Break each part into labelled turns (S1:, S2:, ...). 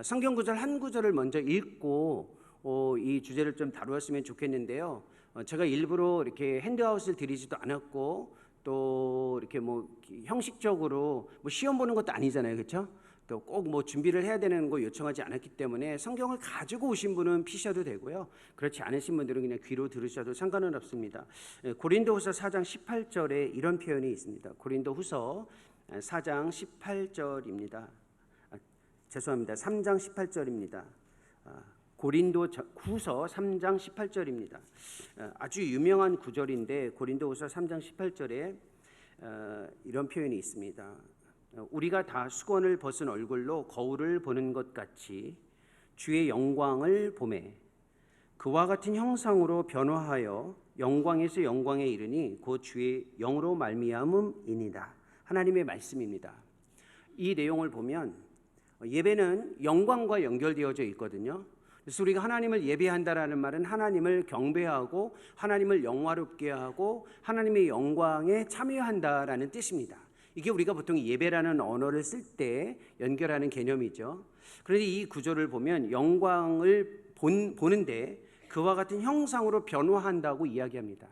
S1: 성경 구절 한 구절을 먼저 읽고 이 주제를 좀 다루었으면 좋겠는데요. 제가 일부러 이렇게 핸드아웃을 드리지도 않았고 또 이렇게 뭐 형식적으로 뭐 시험 보는 것도 아니잖아요, 그렇죠? 또 꼭 뭐 준비를 해야 되는 거 요청하지 않았기 때문에 성경을 가지고 오신 분은 피셔도 되고요. 그렇지 않으신 분들은 그냥 귀로 들으셔도 상관은 없습니다. 고린도후서 4장 18절에 이런 표현이 있습니다. 고린도후서 4장 18절입니다. 죄송합니다. 3장 18절입니다. 고린도후서 3장 18절입니다. 아주 유명한 구절인데 고린도후서 3장 18절에 이런 표현이 있습니다. 우리가 다 수건을 벗은 얼굴로 거울을 보는 것 같이 주의 영광을 보매 그와 같은 형상으로 변화하여 영광에서 영광에 이르니 곧 주의 영으로 말미암음이니라. 하나님의 말씀입니다. 이 내용을 보면 예배는 영광과 연결되어져 있거든요. 그래서 우리가 하나님을 예배한다라는 말은 하나님을 경배하고 하나님을 영화롭게 하고 하나님의 영광에 참여한다라는 뜻입니다. 이게 우리가 보통 예배라는 언어를 쓸 때 연결하는 개념이죠. 그런데 이 구절을 보면 영광을 보는데 그와 같은 형상으로 변화한다고 이야기합니다.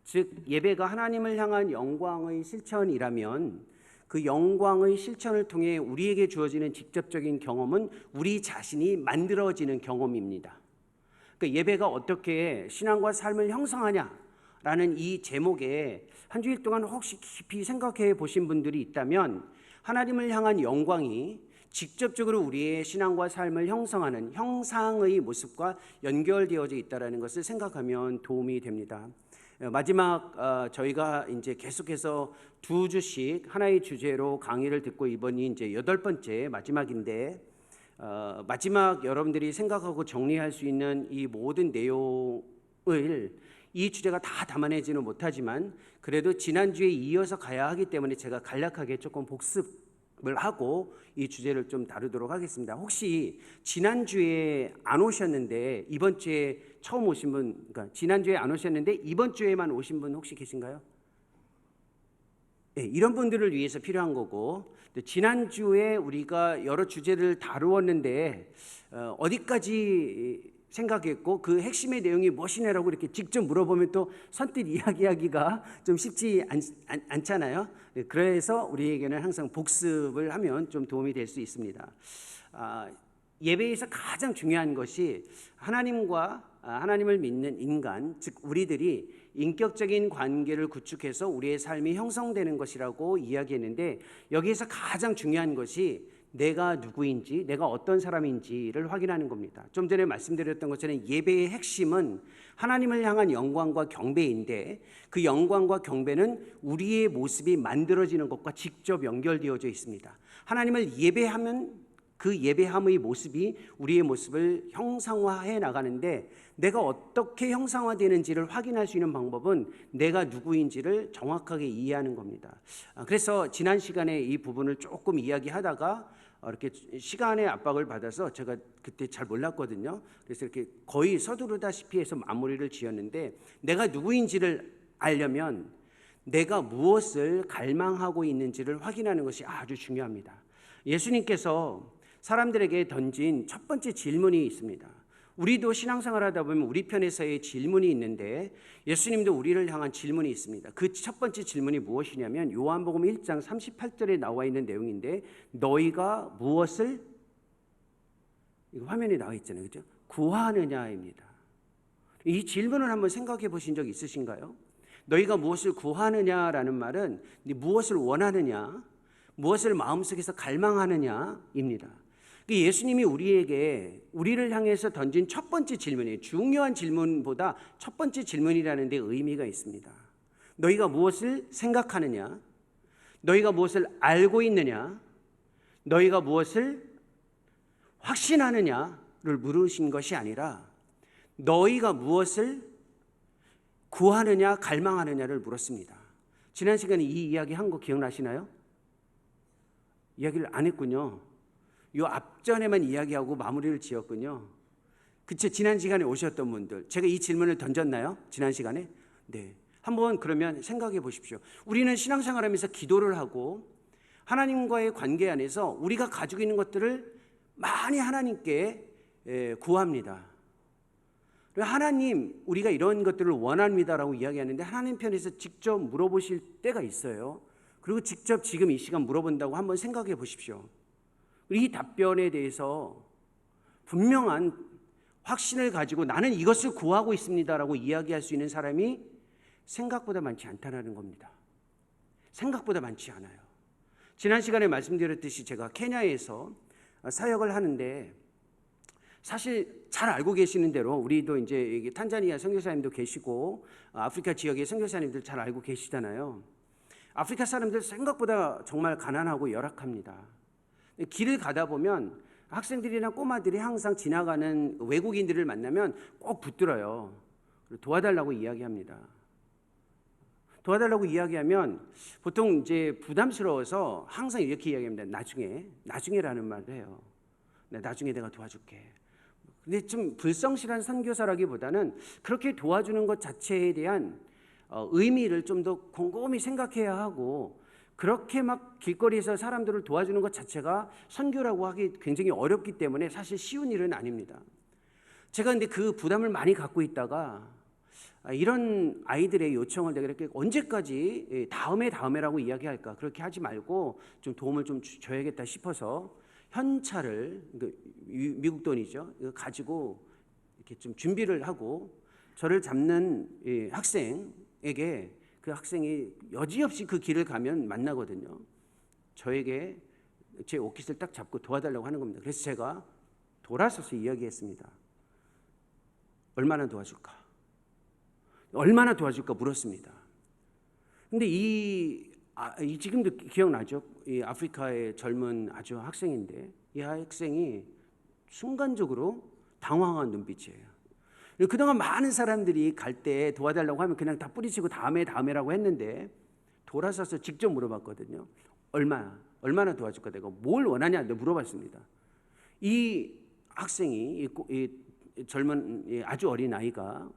S1: 즉 예배가 하나님을 향한 영광의 실천이라면 그 영광의 실천을 통해 우리에게 주어지는 직접적인 경험은 우리 자신이 만들어지는 경험입니다. 그러니까 예배가 어떻게 신앙과 삶을 형성하냐라는 이 제목에 한 주일 동안 혹시 깊이 생각해 보신 분들이 있다면 하나님을 향한 영광이 직접적으로 우리의 신앙과 삶을 형성하는 형상의 모습과 연결되어져 있다는 것을 생각하면 도움이 됩니다. 마지막 저희가 이제 계속해서 2주씩 하나의 주제로 강의를 듣고 이번이 이제 8번째 마지막인데 마지막 여러분들이 생각하고 정리할 수 있는 이 모든 내용을 이 주제가 다 담아내지는 못하지만 그래도 지난주에 이어서 가야 하기 때문에 제가 간략하게 조금 복습을 하고 이 주제를 좀 다루도록 하겠습니다. 혹시 지난주에 안 오셨는데 이번 주에 처음 오신 분, 그러니까 지난주에 안 오셨는데 이번 주에만 오신 분 혹시 계신가요? 네, 이런 분들을 위해서 필요한 거고, 지난주에 우리가 여러 주제를 다루었는데 어디까지 생각했고 그 핵심의 내용이 무엇이냐라고 이렇게 직접 물어보면 또 선뜻 이야기하기가 좀 쉽지 않잖아요. 그래서 우리에게는 항상 복습을 하면 좀 도움이 될 수 있습니다. 예배에서 가장 중요한 것이 하나님과 하나님을 믿는 인간, 즉 우리들이 인격적인 관계를 구축해서 우리의 삶이 형성되는 것이라고 이야기했는데 여기에서 가장 중요한 것이 내가 누구인지, 내가 어떤 사람인지를 확인하는 겁니다. 좀 전에 말씀드렸던 것처럼 예배의 핵심은 하나님을 향한 영광과 경배인데 그 영광과 경배는 우리의 모습이 만들어지는 것과 직접 연결되어져 있습니다. 하나님을 예배하면 그 예배함의 모습이 우리의 모습을 형상화해 나가는데 내가 어떻게 형상화되는지를 확인할 수 있는 방법은 내가 누구인지를 정확하게 이해하는 겁니다. 그래서 지난 시간에 이 부분을 조금 이야기하다가 이렇게 시간의 압박을 받아서 제가 그때 잘 몰랐거든요. 그래서 이렇게 거의 서두르다시피 해서 마무리를 지었는데 내가 누구인지를 알려면 내가 무엇을 갈망하고 있는지를 확인하는 것이 아주 중요합니다. 예수님께서 사람들에게 던진 첫 번째 질문이 있습니다. 우리도 신앙생활 하다 보면 우리 편에서의 질문이 있는데 예수님도 우리를 향한 질문이 있습니다. 그 첫 번째 질문이 무엇이냐면 요한복음 1장 38절에 나와 있는 내용인데 너희가 무엇을, 이거 화면에 나와 있잖아요, 그렇죠? 구하느냐입니다. 이 질문을 한번 생각해 보신 적 있으신가요? 너희가 무엇을 구하느냐라는 말은 무엇을 원하느냐, 무엇을 마음속에서 갈망하느냐입니다. 예수님이 우리를 향해서 던진 첫 번째 질문이에요. 중요한 질문보다 첫 번째 질문이라는 데 의미가 있습니다. 너희가 무엇을 생각하느냐, 너희가 무엇을 알고 있느냐, 너희가 무엇을 확신하느냐를 물으신 것이 아니라 너희가 무엇을 구하느냐, 갈망하느냐를 물었습니다. 지난 시간에 이 이야기 한 거 기억나시나요? 이야기를 안 했군요. 요 앞전에만 이야기하고 마무리를 지었군요. 그쵸? 지난 시간에 오셨던 분들, 제가 이 질문을 던졌나요? 지난 시간에? 네. 한번 그러면 생각해 보십시오. 우리는 신앙생활하면서 기도를 하고 하나님과의 관계 안에서 우리가 가지고 있는 것들을 많이 하나님께 구합니다. 하나님, 우리가 이런 것들을 원합니다라고 이야기하는데 하나님 편에서 직접 물어보실 때가 있어요. 그리고 직접 지금 이 시간 물어본다고 한번 생각해 보십시오. 이 답변에 대해서 분명한 확신을 가지고 나는 이것을 구하고 있습니다라고 이야기할 수 있는 사람이 생각보다 많지 않다는 겁니다. 생각보다 많지 않아요. 지난 시간에 말씀드렸듯이 제가 케냐에서 사역을 하는데, 사실 잘 알고 계시는 대로 우리도 이제 탄자니아 선교사님도 계시고 아프리카 지역의 선교사님들 잘 알고 계시잖아요. 아프리카 사람들 생각보다 정말 가난하고 열악합니다. 길을 가다 보면 학생들이나 꼬마들이 항상 지나가는 외국인들을 만나면 꼭 붙들어요. 도와달라고 이야기합니다. 도와달라고 이야기하면 보통 이제 부담스러워서 항상 이렇게 이야기합니다. 나중에라는 말을 해요. 나중에 내가 도와줄게. 근데 좀 불성실한 선교사라기보다는 그렇게 도와주는 것 자체에 대한 의미를 좀 더 곰곰이 생각해야 하고, 그렇게 막 길거리에서 사람들을 도와주는 것 자체가 선교라고 하기 굉장히 어렵기 때문에 사실 쉬운 일은 아닙니다. 제가 근데 그 부담을 많이 갖고 있다가 이런 아이들의 요청을 내가 이렇게 언제까지 다음에라고 이야기할까, 그렇게 하지 말고 좀 도움을 좀 줘야겠다 싶어서 현찰을, 미국 돈이죠, 이거 가지고 이렇게 좀 준비를 하고 저를 잡는 학생에게, 그 학생이 여지없이 그 길을 가면 만나거든요. 저에게 제 옷깃을 딱 잡고 도와달라고 하는 겁니다. 그래서 제가 돌아서서 이야기했습니다. 얼마나 도와줄까? 얼마나 도와줄까 물었습니다. 근데 지금도 기억나죠? 이 아프리카의 젊은 아주 학생인데 이 학생이 순간적으로 당황한 눈빛이에요. 그동안 많은 사람들이 갈 때 도와달라고 하면 그냥 다 뿌리치고 다음에라고 했는데 돌아서서 직접 물어봤거든요. 얼마나 도와줄까? 내가 뭘 원하냐 물어봤습니다. 이 학생이 이 젊은 아주 어린 아이가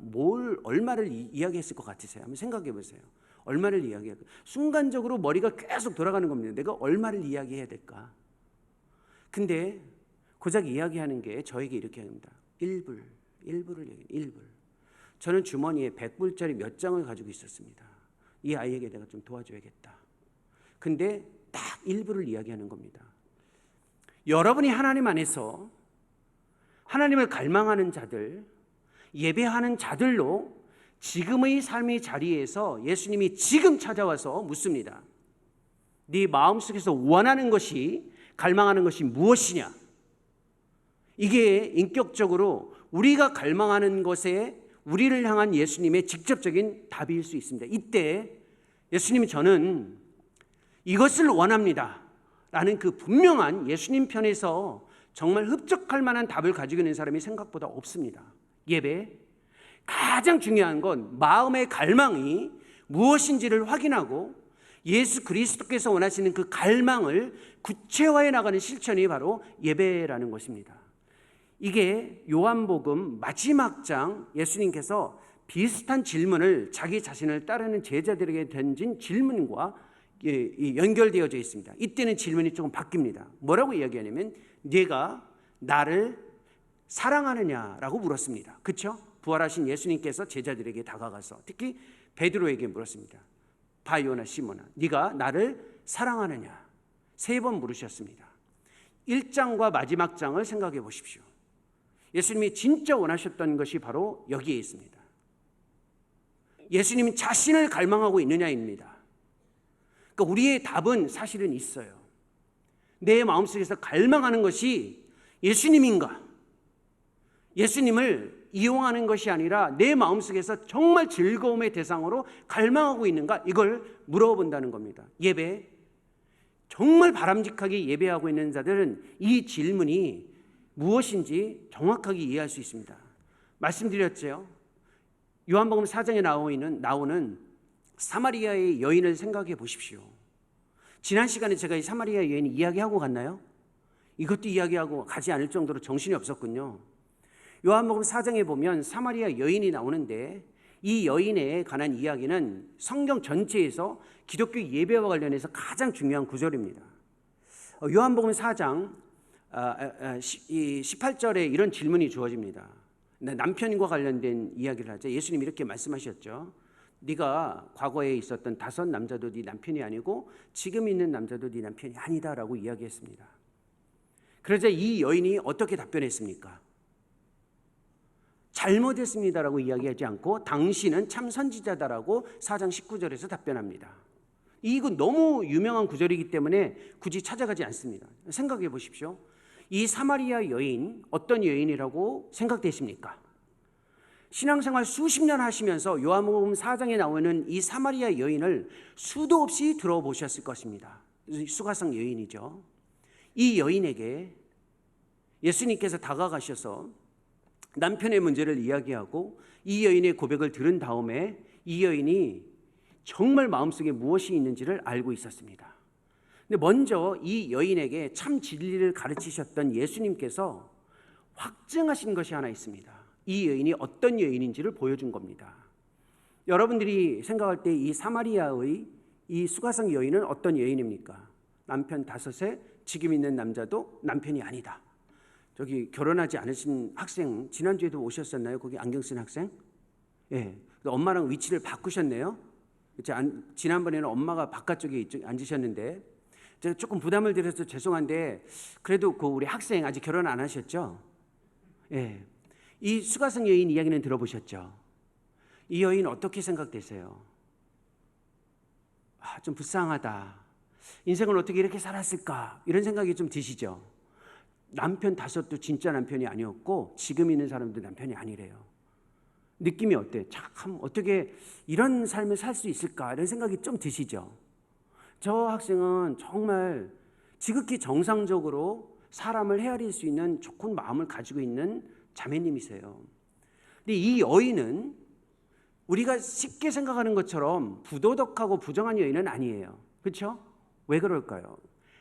S1: 얼마를 이야기했을 것 같으세요? 한번 생각해 보세요. 얼마를 이야기할까? 순간적으로 머리가 계속 돌아가는 겁니다. 내가 얼마를 이야기해야 될까? 근데 고작 이야기하는 게 저에게 이렇게 합니다. 1불을 얘기해요. 1불. 저는 주머니에 100불짜리 몇 장을 가지고 있었습니다. 이 아이에게 내가 좀 도와줘야겠다. 근데 딱 1불을 이야기하는 겁니다. 여러분이 하나님 안에서 하나님을 갈망하는 자들, 예배하는 자들로 지금의 삶의 자리에서 예수님이 지금 찾아와서 묻습니다. 네 마음속에서 원하는 것이, 갈망하는 것이 무엇이냐? 이게 인격적으로 우리가 갈망하는 것에 우리를 향한 예수님의 직접적인 답일 수 있습니다. 이때 예수님이 저는 이것을 원합니다 라는 그 분명한 예수님 편에서 정말 흡족할 만한 답을 가지고 있는 사람이 생각보다 없습니다. 예배, 가장 중요한 건 마음의 갈망이 무엇인지를 확인하고 예수 그리스도께서 원하시는 그 갈망을 구체화해 나가는 실천이 바로 예배라는 것입니다. 이게 요한복음 마지막 장 예수님께서 비슷한 질문을 자기 자신을 따르는 제자들에게 던진 질문과 연결되어져 있습니다. 이때는 질문이 조금 바뀝니다. 뭐라고 이야기하냐면 네가 나를 사랑하느냐라고 물었습니다. 그렇죠? 부활하신 예수님께서 제자들에게 다가가서 특히 베드로에게 물었습니다. 바요나 시몬아, 네가 나를 사랑하느냐? 3번 물으셨습니다. 1장과 마지막 장을 생각해 보십시오. 예수님이 진짜 원하셨던 것이 바로 여기에 있습니다. 예수님이 자신을 갈망하고 있느냐입니다. 그러니까 우리의 답은 사실은 있어요. 내 마음속에서 갈망하는 것이 예수님인가? 예수님을 이용하는 것이 아니라 내 마음속에서 정말 즐거움의 대상으로 갈망하고 있는가? 이걸 물어본다는 겁니다. 예배, 정말 바람직하게 예배하고 있는 자들은 이 질문이 무엇인지 정확하게 이해할 수 있습니다. 말씀드렸죠. 요한복음 4장에 나오는 사마리아의 여인을 생각해 보십시오. 지난 시간에 제가 이 사마리아 여인 이야기하고 갔나요? 이것도 이야기하고 가지 않을 정도로 정신이 없었군요. 요한복음 4장에 보면 사마리아 여인이 나오는데 이 여인에 관한 이야기는 성경 전체에서 기독교 예배와 관련해서 가장 중요한 구절입니다. 요한복음 4장 이 18절에 이런 질문이 주어집니다. 남편과 관련된 이야기를 하자. 예수님이 이렇게 말씀하셨죠. 네가 과거에 있었던 5 남자도 네 남편이 아니고 지금 있는 남자도 네 남편이 아니다라고 이야기했습니다. 그러자 이 여인이 어떻게 답변했습니까? 잘못했습니다라고 이야기하지 않고 당신은 참 선지자다라고 4장 19절에서 답변합니다. 이건 너무 유명한 구절이기 때문에 굳이 찾아가지 않습니다. 생각해 보십시오. 이 사마리아 여인, 어떤 여인이라고 생각되십니까? 신앙생활 수십 년 하시면서 요한복음 4장에 나오는 이 사마리아 여인을 수도 없이 들어보셨을 것입니다. 수가성 여인이죠. 이 여인에게 예수님께서 다가가셔서 남편의 문제를 이야기하고 이 여인의 고백을 들은 다음에 이 여인이 정말 마음속에 무엇이 있는지를 알고 있었습니다. 근데 먼저 이 여인에게 참 진리를 가르치셨던 예수님께서 확증하신 것이 하나 있습니다. 이 여인이 어떤 여인인지를 보여준 겁니다. 여러분들이 생각할 때 이 사마리아의 이 수가성 여인은 어떤 여인입니까? 남편 5에 지금 있는 남자도 남편이 아니다. 저기 결혼하지 않으신 학생 지난주에도 오셨었나요? 거기 안경 쓴 학생? 예, 엄마랑 위치를 바꾸셨네요. 지난번에는 엄마가 바깥쪽에 앉으셨는데 제가 조금 부담을 드려서 죄송한데 그래도 그 우리 학생 아직 결혼 안 하셨죠? 예, 이 수가성 여인 이야기는 들어보셨죠? 이 여인 어떻게 생각되세요? 좀 불쌍하다. 인생을 어떻게 이렇게 살았을까? 이런 생각이 좀 드시죠? 남편 5도 진짜 남편이 아니었고 지금 있는 사람도 남편이 아니래요. 느낌이 어때요? 참 어떻게 이런 삶을 살 수 있을까? 이런 생각이 좀 드시죠? 저 학생은 정말 지극히 정상적으로 사람을 헤아릴 수 있는 좋은 마음을 가지고 있는 자매님이세요. 근데 이 여인은 우리가 쉽게 생각하는 것처럼 부도덕하고 부정한 여인은 아니에요. 그렇죠? 왜 그럴까요?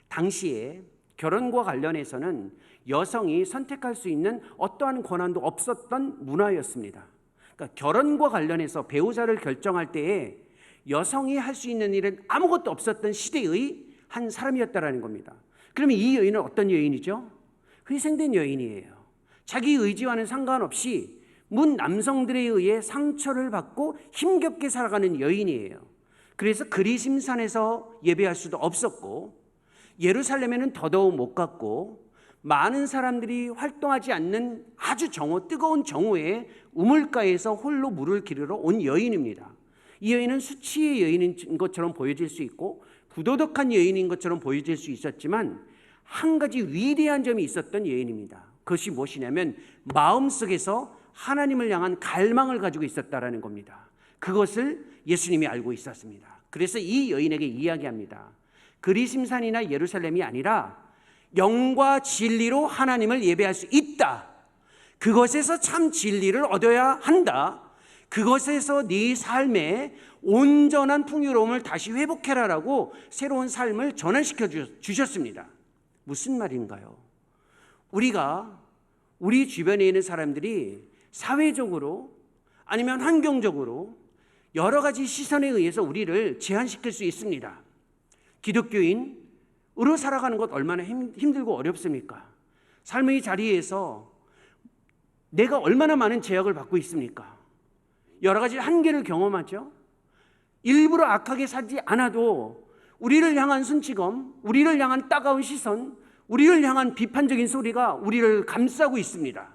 S1: 당시에 결혼과 관련해서는 여성이 선택할 수 있는 어떠한 권한도 없었던 문화였습니다. 그러니까 결혼과 관련해서 배우자를 결정할 때에 여성이 할 수 있는 일은 아무것도 없었던 시대의 한 사람이었다라는 겁니다. 그러면 이 여인은 어떤 여인이죠? 희생된 여인이에요. 자기 의지와는 상관없이 문 남성들에 의해 상처를 받고 힘겹게 살아가는 여인이에요. 그래서 그리심산에서 예배할 수도 없었고 예루살렘에는 더더욱 못 갔고 많은 사람들이 활동하지 않는 아주 뜨거운 정오에 우물가에서 홀로 물을 기르러 온 여인입니다. 이 여인은 수치의 여인인 것처럼 보여질 수 있고 부도덕한 여인인 것처럼 보여질 수 있었지만 한 가지 위대한 점이 있었던 여인입니다. 그것이 무엇이냐면 마음속에서 하나님을 향한 갈망을 가지고 있었다라는 겁니다. 그것을 예수님이 알고 있었습니다. 그래서 이 여인에게 이야기합니다. 그리심산이나 예루살렘이 아니라 영과 진리로 하나님을 예배할 수 있다. 그것에서 참 진리를 얻어야 한다. 그것에서 네 삶에 온전한 풍요로움을 다시 회복해라라고 새로운 삶을 전환시켜 주셨습니다. 무슨 말인가요? 우리가 우리 주변에 있는 사람들이 사회적으로 아니면 환경적으로 여러 가지 시선에 의해서 우리를 제한시킬 수 있습니다. 기독교인으로 살아가는 것 얼마나 힘들고 어렵습니까? 삶의 자리에서 내가 얼마나 많은 제약을 받고 있습니까? 여러 가지 한계를 경험하죠. 일부러 악하게 살지 않아도 우리를 향한 순치검, 우리를 향한 따가운 시선, 우리를 향한 비판적인 소리가 우리를 감싸고 있습니다.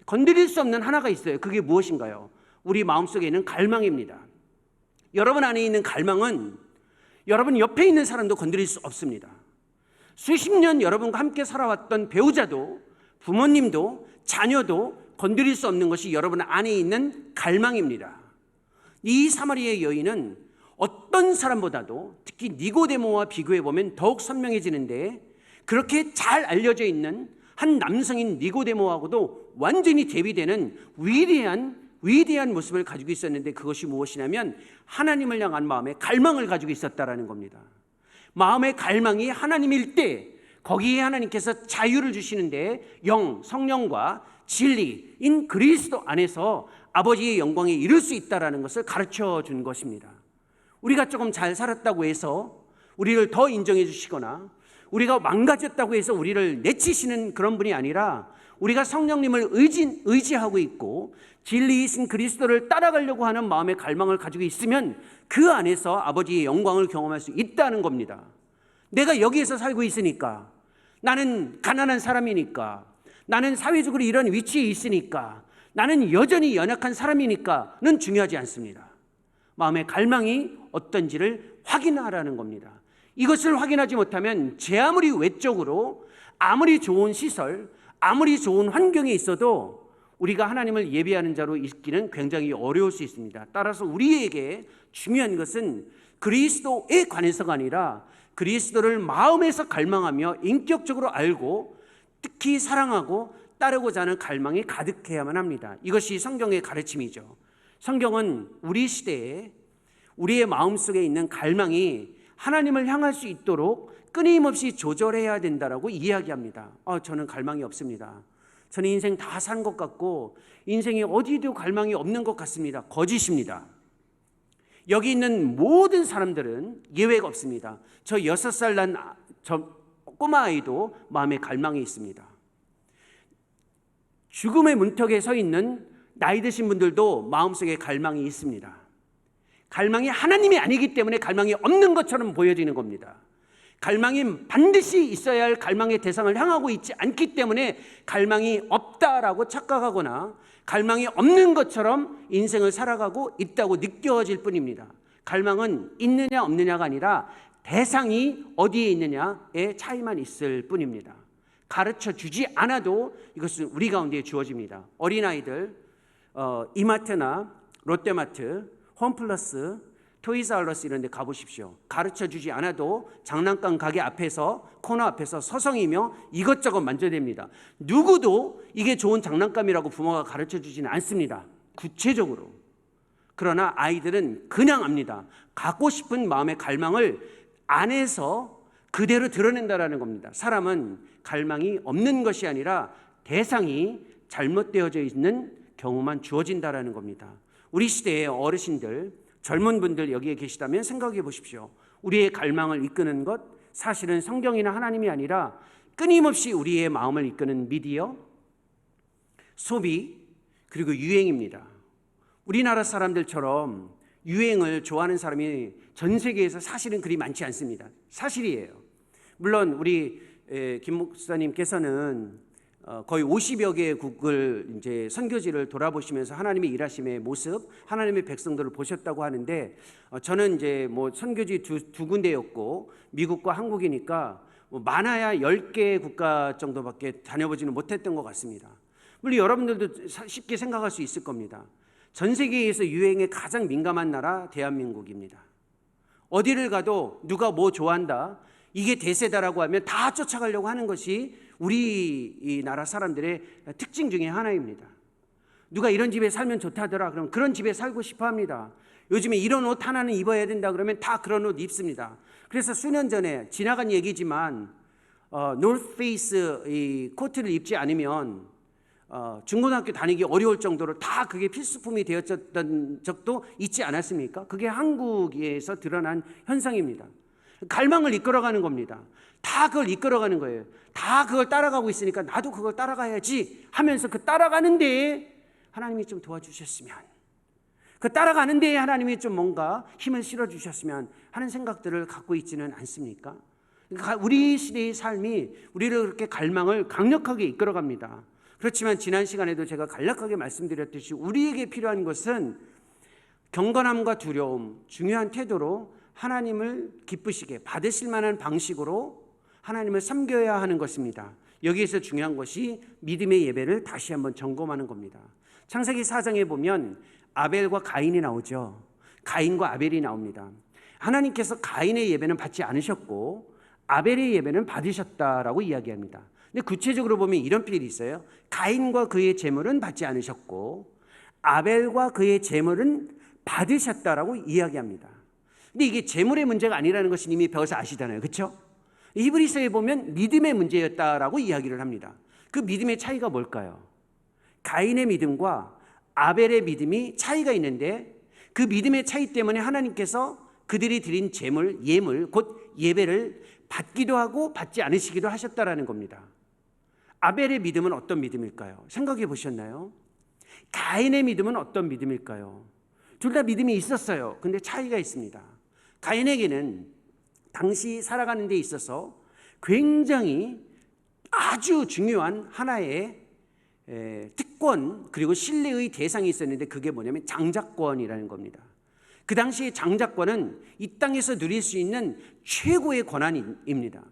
S1: 건드릴 수 없는 하나가 있어요. 그게 무엇인가요? 우리 마음속에 있는 갈망입니다. 여러분 안에 있는 갈망은 여러분 옆에 있는 사람도 건드릴 수 없습니다. 수십 년 여러분과 함께 살아왔던 배우자도 부모님도 자녀도 건드릴 수 없는 것이 여러분 안에 있는 갈망입니다. 이 사마리아의 여인은 어떤 사람보다도 특히 니고데모와 비교해보면 더욱 선명해지는데 그렇게 잘 알려져 있는 한 남성인 니고데모하고도 완전히 대비되는 위대한 모습을 가지고 있었는데 그것이 무엇이냐면 하나님을 향한 마음의 갈망을 가지고 있었다라는 겁니다. 마음의 갈망이 하나님일 때 거기에 하나님께서 자유를 주시는데 성령과 진리인 그리스도 안에서 아버지의 영광에 이를 수 있다라는 것을 가르쳐 준 것입니다. 우리가 조금 잘 살았다고 해서 우리를 더 인정해 주시거나 우리가 망가졌다고 해서 우리를 내치시는 그런 분이 아니라 우리가 성령님을 의지하고 있고 진리이신 그리스도를 따라가려고 하는 마음의 갈망을 가지고 있으면 그 안에서 아버지의 영광을 경험할 수 있다는 겁니다. 내가 여기에서 살고 있으니까, 나는 가난한 사람이니까, 나는 사회적으로 이런 위치에 있으니까, 나는 여전히 연약한 사람이니까는 중요하지 않습니다. 마음의 갈망이 어떤지를 확인하라는 겁니다. 이것을 확인하지 못하면 제 아무리 외적으로 아무리 좋은 시설, 아무리 좋은 환경에 있어도 우리가 하나님을 예배하는 자로 있기는 굉장히 어려울 수 있습니다. 따라서 우리에게 중요한 것은 그리스도에 관해서가 아니라 그리스도를 마음에서 갈망하며 인격적으로 알고 특히 사랑하고 따르고자 하는 갈망이 가득해야만 합니다. 이것이 성경의 가르침이죠. 성경은 우리 시대에 우리의 마음속에 있는 갈망이 하나님을 향할 수 있도록 끊임없이 조절해야 된다라고 이야기합니다. 저는 갈망이 없습니다. 저는 인생 다 산 것 같고 인생에 어디에도 갈망이 없는 것 같습니다. 거짓입니다. 여기 있는 모든 사람들은 예외가 없습니다. 저 6살 난 저 꼬마 아이도 마음에 갈망이 있습니다. 죽음의 문턱에 서 있는 나이 드신 분들도 마음속에 갈망이 있습니다. 갈망이 하나님이 아니기 때문에 갈망이 없는 것처럼 보여지는 겁니다. 갈망이 반드시 있어야 할 갈망의 대상을 향하고 있지 않기 때문에 갈망이 없다라고 착각하거나 갈망이 없는 것처럼 인생을 살아가고 있다고 느껴질 뿐입니다. 갈망은 있느냐 없느냐가 아니라 대상이 어디에 있느냐의 차이만 있을 뿐입니다. 가르쳐 주지 않아도 이것은 우리 가운데 주어집니다. 어린아이들 이마트나 롯데마트, 홈플러스, 토이즈알러스 이런 데 가보십시오. 가르쳐 주지 않아도 장난감 가게 앞에서 코너 앞에서 서성이며 이것저것 만져댑니다. 누구도 이게 좋은 장난감이라고 부모가 가르쳐 주지는 않습니다. 구체적으로. 그러나 아이들은 그냥 압니다. 갖고 싶은 마음의 갈망을 안에서 그대로 드러낸다라는 겁니다. 사람은 갈망이 없는 것이 아니라 대상이 잘못되어져 있는 경우만 주어진다라는 겁니다. 우리 시대의 어르신들, 젊은 분들 여기에 계시다면 생각해 보십시오. 우리의 갈망을 이끄는 것, 사실은 성경이나 하나님이 아니라 끊임없이 우리의 마음을 이끄는 미디어, 소비, 그리고 유행입니다. 우리나라 사람들처럼 유행을 좋아하는 사람이 전 세계에서 사실은 그리 많지 않습니다. 사실이에요. 물론 우리 김 목사님께서는 거의 50여 개국을 이제 선교지를 돌아보시면서 하나님의 일하심의 모습, 하나님의 백성들을 보셨다고 하는데 저는 이제 뭐 선교지 두 군데였고 미국과 한국이니까 뭐 많아야 10개 국가 정도밖에 다녀보지는 못했던 것 같습니다. 물론 여러분들도 쉽게 생각할 수 있을 겁니다. 전 세계에서 유행에 가장 민감한 나라 대한민국입니다. 어디를 가도 누가 뭐 좋아한다, 이게 대세다라고 하면 다 쫓아가려고 하는 것이 우리 이 나라 사람들의 특징 중에 하나입니다. 누가 이런 집에 살면 좋다더라 그러면 그런 집에 살고 싶어 합니다. 요즘에 이런 옷 하나는 입어야 된다 그러면 다 그런 옷 입습니다. 그래서 수년 전에 지나간 얘기지만 노스페이스 이 코트를 입지 않으면 중고등학교 다니기 어려울 정도로 다 그게 필수품이 되었던 적도 있지 않았습니까? 그게 한국에서 드러난 현상입니다. 갈망을 이끌어가는 겁니다. 다 그걸 이끌어가는 거예요. 다 그걸 따라가고 있으니까 나도 그걸 따라가야지 하면서 그 따라가는 데에 하나님이 좀 도와주셨으면, 그 따라가는 데에 하나님이 좀 뭔가 힘을 실어주셨으면 하는 생각들을 갖고 있지는 않습니까? 우리 시대의 삶이 우리를 그렇게 갈망을 강력하게 이끌어갑니다. 그렇지만 지난 시간에도 제가 간략하게 말씀드렸듯이 우리에게 필요한 것은 경건함과 두려움, 중요한 태도로 하나님을 기쁘시게 받으실 만한 방식으로 하나님을 섬겨야 하는 것입니다. 여기에서 중요한 것이 믿음의 예배를 다시 한번 점검하는 겁니다. 창세기 4장에 보면 아벨과 가인이 나오죠. 가인과 아벨이 나옵니다. 하나님께서 가인의 예배는 받지 않으셨고 아벨의 예배는 받으셨다라고 이야기합니다. 근데 구체적으로 보면 이런 표현이 있어요. 가인과 그의 제물은 받지 않으셨고 아벨과 그의 제물은 받으셨다라고 이야기합니다. 근데 이게 제물의 문제가 아니라는 것을 이미 배워서 아시잖아요. 그렇죠? 히브리서에 보면 믿음의 문제였다라고 이야기를 합니다. 그 믿음의 차이가 뭘까요? 가인의 믿음과 아벨의 믿음이 차이가 있는데 그 믿음의 차이 때문에 하나님께서 그들이 드린 제물, 예물, 곧 예배를 받기도 하고 받지 않으시기도 하셨다라는 겁니다. 아벨의 믿음은 어떤 믿음일까요? 생각해 보셨나요? 가인의 믿음은 어떤 믿음일까요? 둘 다 믿음이 있었어요. 근데 차이가 있습니다. 가인에게는 당시 살아가는 데 있어서 굉장히 아주 중요한 하나의 특권 그리고 신뢰의 대상이 있었는데 그게 뭐냐면 장자권이라는 겁니다. 그 당시의 장자권은 이 땅에서 누릴 수 있는 최고의 권한입니다.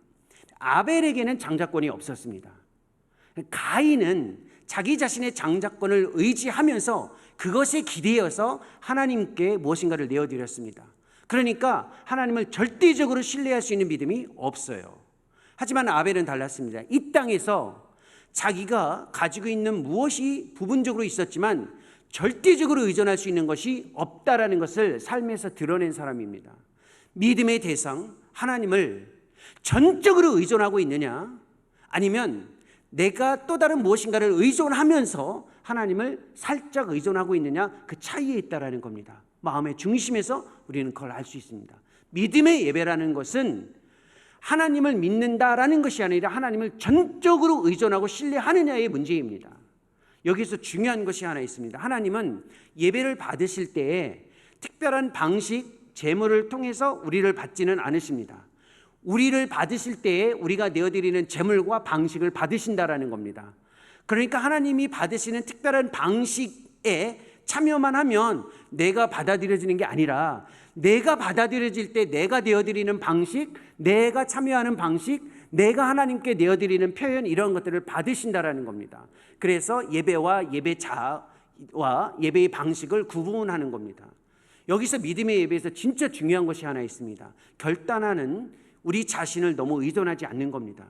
S1: 아벨에게는 장자권이 없었습니다. 가인은 자기 자신의 장자권을 의지하면서 그것에 기대어서 하나님께 무엇인가를 내어드렸습니다. 그러니까 하나님을 절대적으로 신뢰할 수 있는 믿음이 없어요. 하지만 아벨은 달랐습니다. 이 땅에서 자기가 가지고 있는 무엇이 부분적으로 있었지만 절대적으로 의존할 수 있는 것이 없다라는 것을 삶에서 드러낸 사람입니다. 믿음의 대상 하나님을 전적으로 의존하고 있느냐, 아니면 내가 또 다른 무엇인가를 의존하면서 하나님을 살짝 의존하고 있느냐, 그 차이에 있다라는 겁니다. 마음의 중심에서 우리는 그걸 알 수 있습니다. 믿음의 예배라는 것은 하나님을 믿는다라는 것이 아니라 하나님을 전적으로 의존하고 신뢰하느냐의 문제입니다. 여기서 중요한 것이 하나 있습니다. 하나님은 예배를 받으실 때에 특별한 방식, 제물을 통해서 우리를 받지는 않으십니다. 우리를 받으실 때에 우리가 내어드리는 제물과 방식을 받으신다라는 겁니다. 그러니까 하나님이 받으시는 특별한 방식에 참여만 하면 내가 받아들여지는 게 아니라 내가 받아들여질 때 내가 내어드리는 방식, 내가 참여하는 방식, 내가 하나님께 내어드리는 표현, 이런 것들을 받으신다라는 겁니다. 그래서 예배와 예배자와 예배의 방식을 구분하는 겁니다. 여기서 믿음의 예배에서 진짜 중요한 것이 하나 있습니다. 결단하는 우리 자신을 너무 의존하지 않는 겁니다.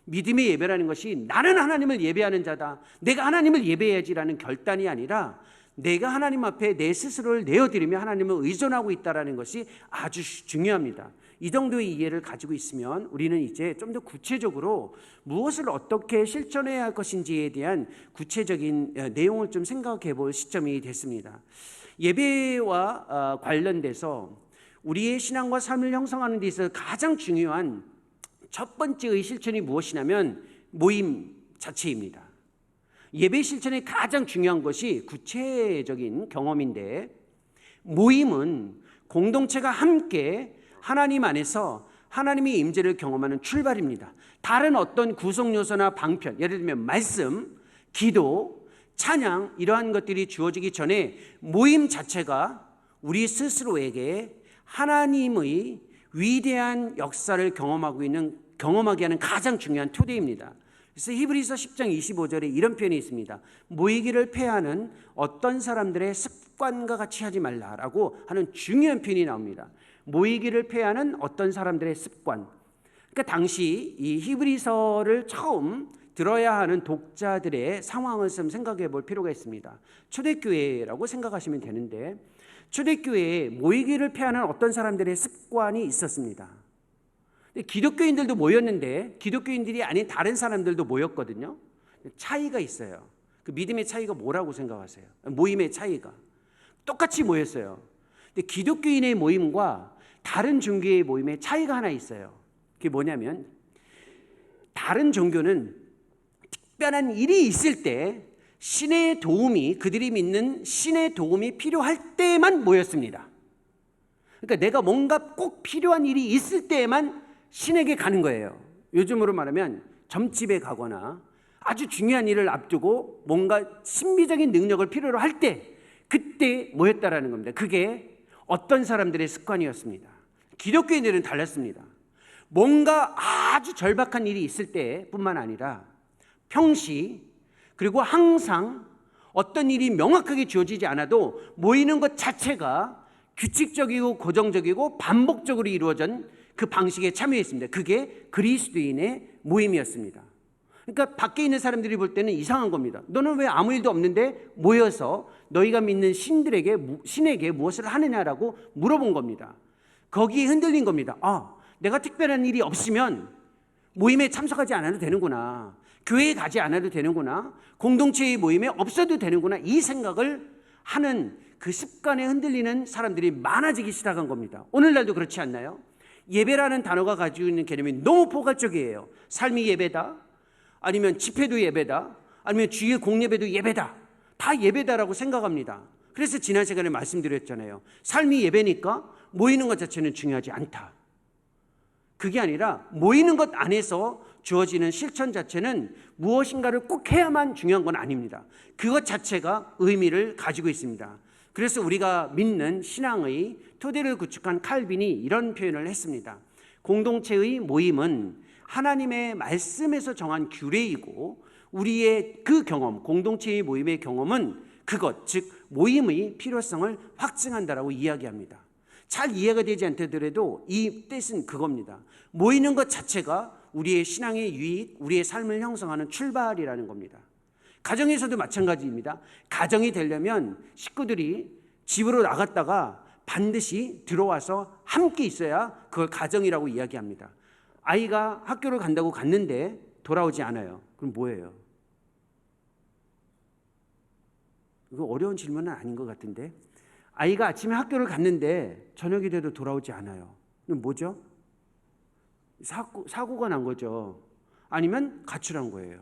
S1: 믿음의 예배라는 것이 나는 하나님을 예배하는 자다, 내가 하나님을 예배해야지라는 결단이 아니라 내가 하나님 앞에 내 스스로를 내어드리며 하나님을 의존하고 있다는 것이 아주 중요합니다. 이 정도의 이해를 가지고 있으면 우리는 이제 좀 더 구체적으로 무엇을 어떻게 실천해야 할 것인지에 대한 구체적인 내용을 좀 생각해 볼 시점이 됐습니다. 예배와 관련돼서 우리의 신앙과 삶을 형성하는 데 있어서 가장 중요한 첫 번째의 실천이 무엇이냐면 모임 자체입니다. 예배 실천의 가장 중요한 것이 구체적인 경험인데, 모임은 공동체가 함께 하나님 안에서 하나님의 임재를 경험하는 출발입니다. 다른 어떤 구성 요소나 방편, 예를 들면 말씀, 기도, 찬양, 이러한 것들이 주어지기 전에 모임 자체가 우리 스스로에게 하나님의 위대한 역사를 경험하게 하는 가장 중요한 토대입니다. 그래서 히브리서 10장 25절에 이런 표현이 있습니다. 모이기를 패하는 어떤 사람들의 습관과 같이 하지 말라라고 하는 중요한 표현이 나옵니다. 모이기를 패하는 어떤 사람들의 습관. 그러니까 당시 이 히브리서를 처음 들어야 하는 독자들의 상황을 좀 생각해 볼 필요가 있습니다. 초대교회라고 생각하시면 되는데, 초대교회에 모이기를 패하는 어떤 사람들의 습관이 있었습니다. 기독교인들도 모였는데 기독교인들이 아닌 다른 사람들도 모였거든요. 차이가 있어요. 그 믿음의 차이가 뭐라고 생각하세요? 모임의 차이가 똑같이 모였어요. 근데 기독교인의 모임과 다른 종교의 모임의 차이가 하나 있어요. 그게 뭐냐면, 다른 종교는 특별한 일이 있을 때 신의 도움이, 그들이 믿는 신의 도움이 필요할 때만 모였습니다. 그러니까 내가 뭔가 꼭 필요한 일이 있을 때만 신에게 가는 거예요. 요즘으로 말하면 점집에 가거나 아주 중요한 일을 앞두고 뭔가 신비적인 능력을 필요로 할 때, 그때 모였다라는 겁니다. 그게 어떤 사람들의 습관이었습니다. 기독교인들은 달랐습니다. 뭔가 아주 절박한 일이 있을 때뿐만 아니라 평시, 그리고 항상 어떤 일이 명확하게 주어지지 않아도 모이는 것 자체가 규칙적이고 고정적이고 반복적으로 이루어진 그 방식에 참여했습니다. 그게 그리스도인의 모임이었습니다. 그러니까 밖에 있는 사람들이 볼 때는 이상한 겁니다. 너는 왜 아무 일도 없는데 모여서 너희가 믿는 신에게 무엇을 하느냐라고 물어본 겁니다. 거기에 흔들린 겁니다. 내가 특별한 일이 없으면 모임에 참석하지 않아도 되는구나, 교회에 가지 않아도 되는구나, 공동체의 모임에 없어도 되는구나, 이 생각을 하는 그 습관에 흔들리는 사람들이 많아지기 시작한 겁니다. 오늘날도 그렇지 않나요? 예배라는 단어가 가지고 있는 개념이 너무 포괄적이에요. 삶이 예배다, 아니면 집회도 예배다, 아니면 주일 공예배도 예배다, 다 예배다라고 생각합니다. 그래서 지난 시간에 말씀드렸잖아요. 삶이 예배니까 모이는 것 자체는 중요하지 않다. 그게 아니라 모이는 것 안에서 주어지는 실천 자체는 무엇인가를 꼭 해야만 중요한 건 아닙니다. 그것 자체가 의미를 가지고 있습니다. 그래서 우리가 믿는 신앙의 토대를 구축한 칼빈이 이런 표현을 했습니다. 공동체의 모임은 하나님의 말씀에서 정한 규례이고 우리의 그 경험, 공동체의 모임의 경험은 그것, 즉 모임의 필요성을 확증한다라고 이야기합니다. 잘 이해가 되지 않더라도 이 뜻은 그겁니다. 모이는 것 자체가 우리의 신앙의 유익, 우리의 삶을 형성하는 출발이라는 겁니다. 가정에서도 마찬가지입니다. 가정이 되려면 식구들이 집으로 나갔다가 반드시 들어와서 함께 있어야 그걸 가정이라고 이야기합니다. 아이가 학교를 간다고 갔는데 돌아오지 않아요. 그럼 뭐예요? 이거 어려운 질문은 아닌 것 같은데, 아이가 아침에 학교를 갔는데 저녁이 돼도 돌아오지 않아요. 그럼 뭐죠? 사고가 난 거죠. 아니면 가출한 거예요.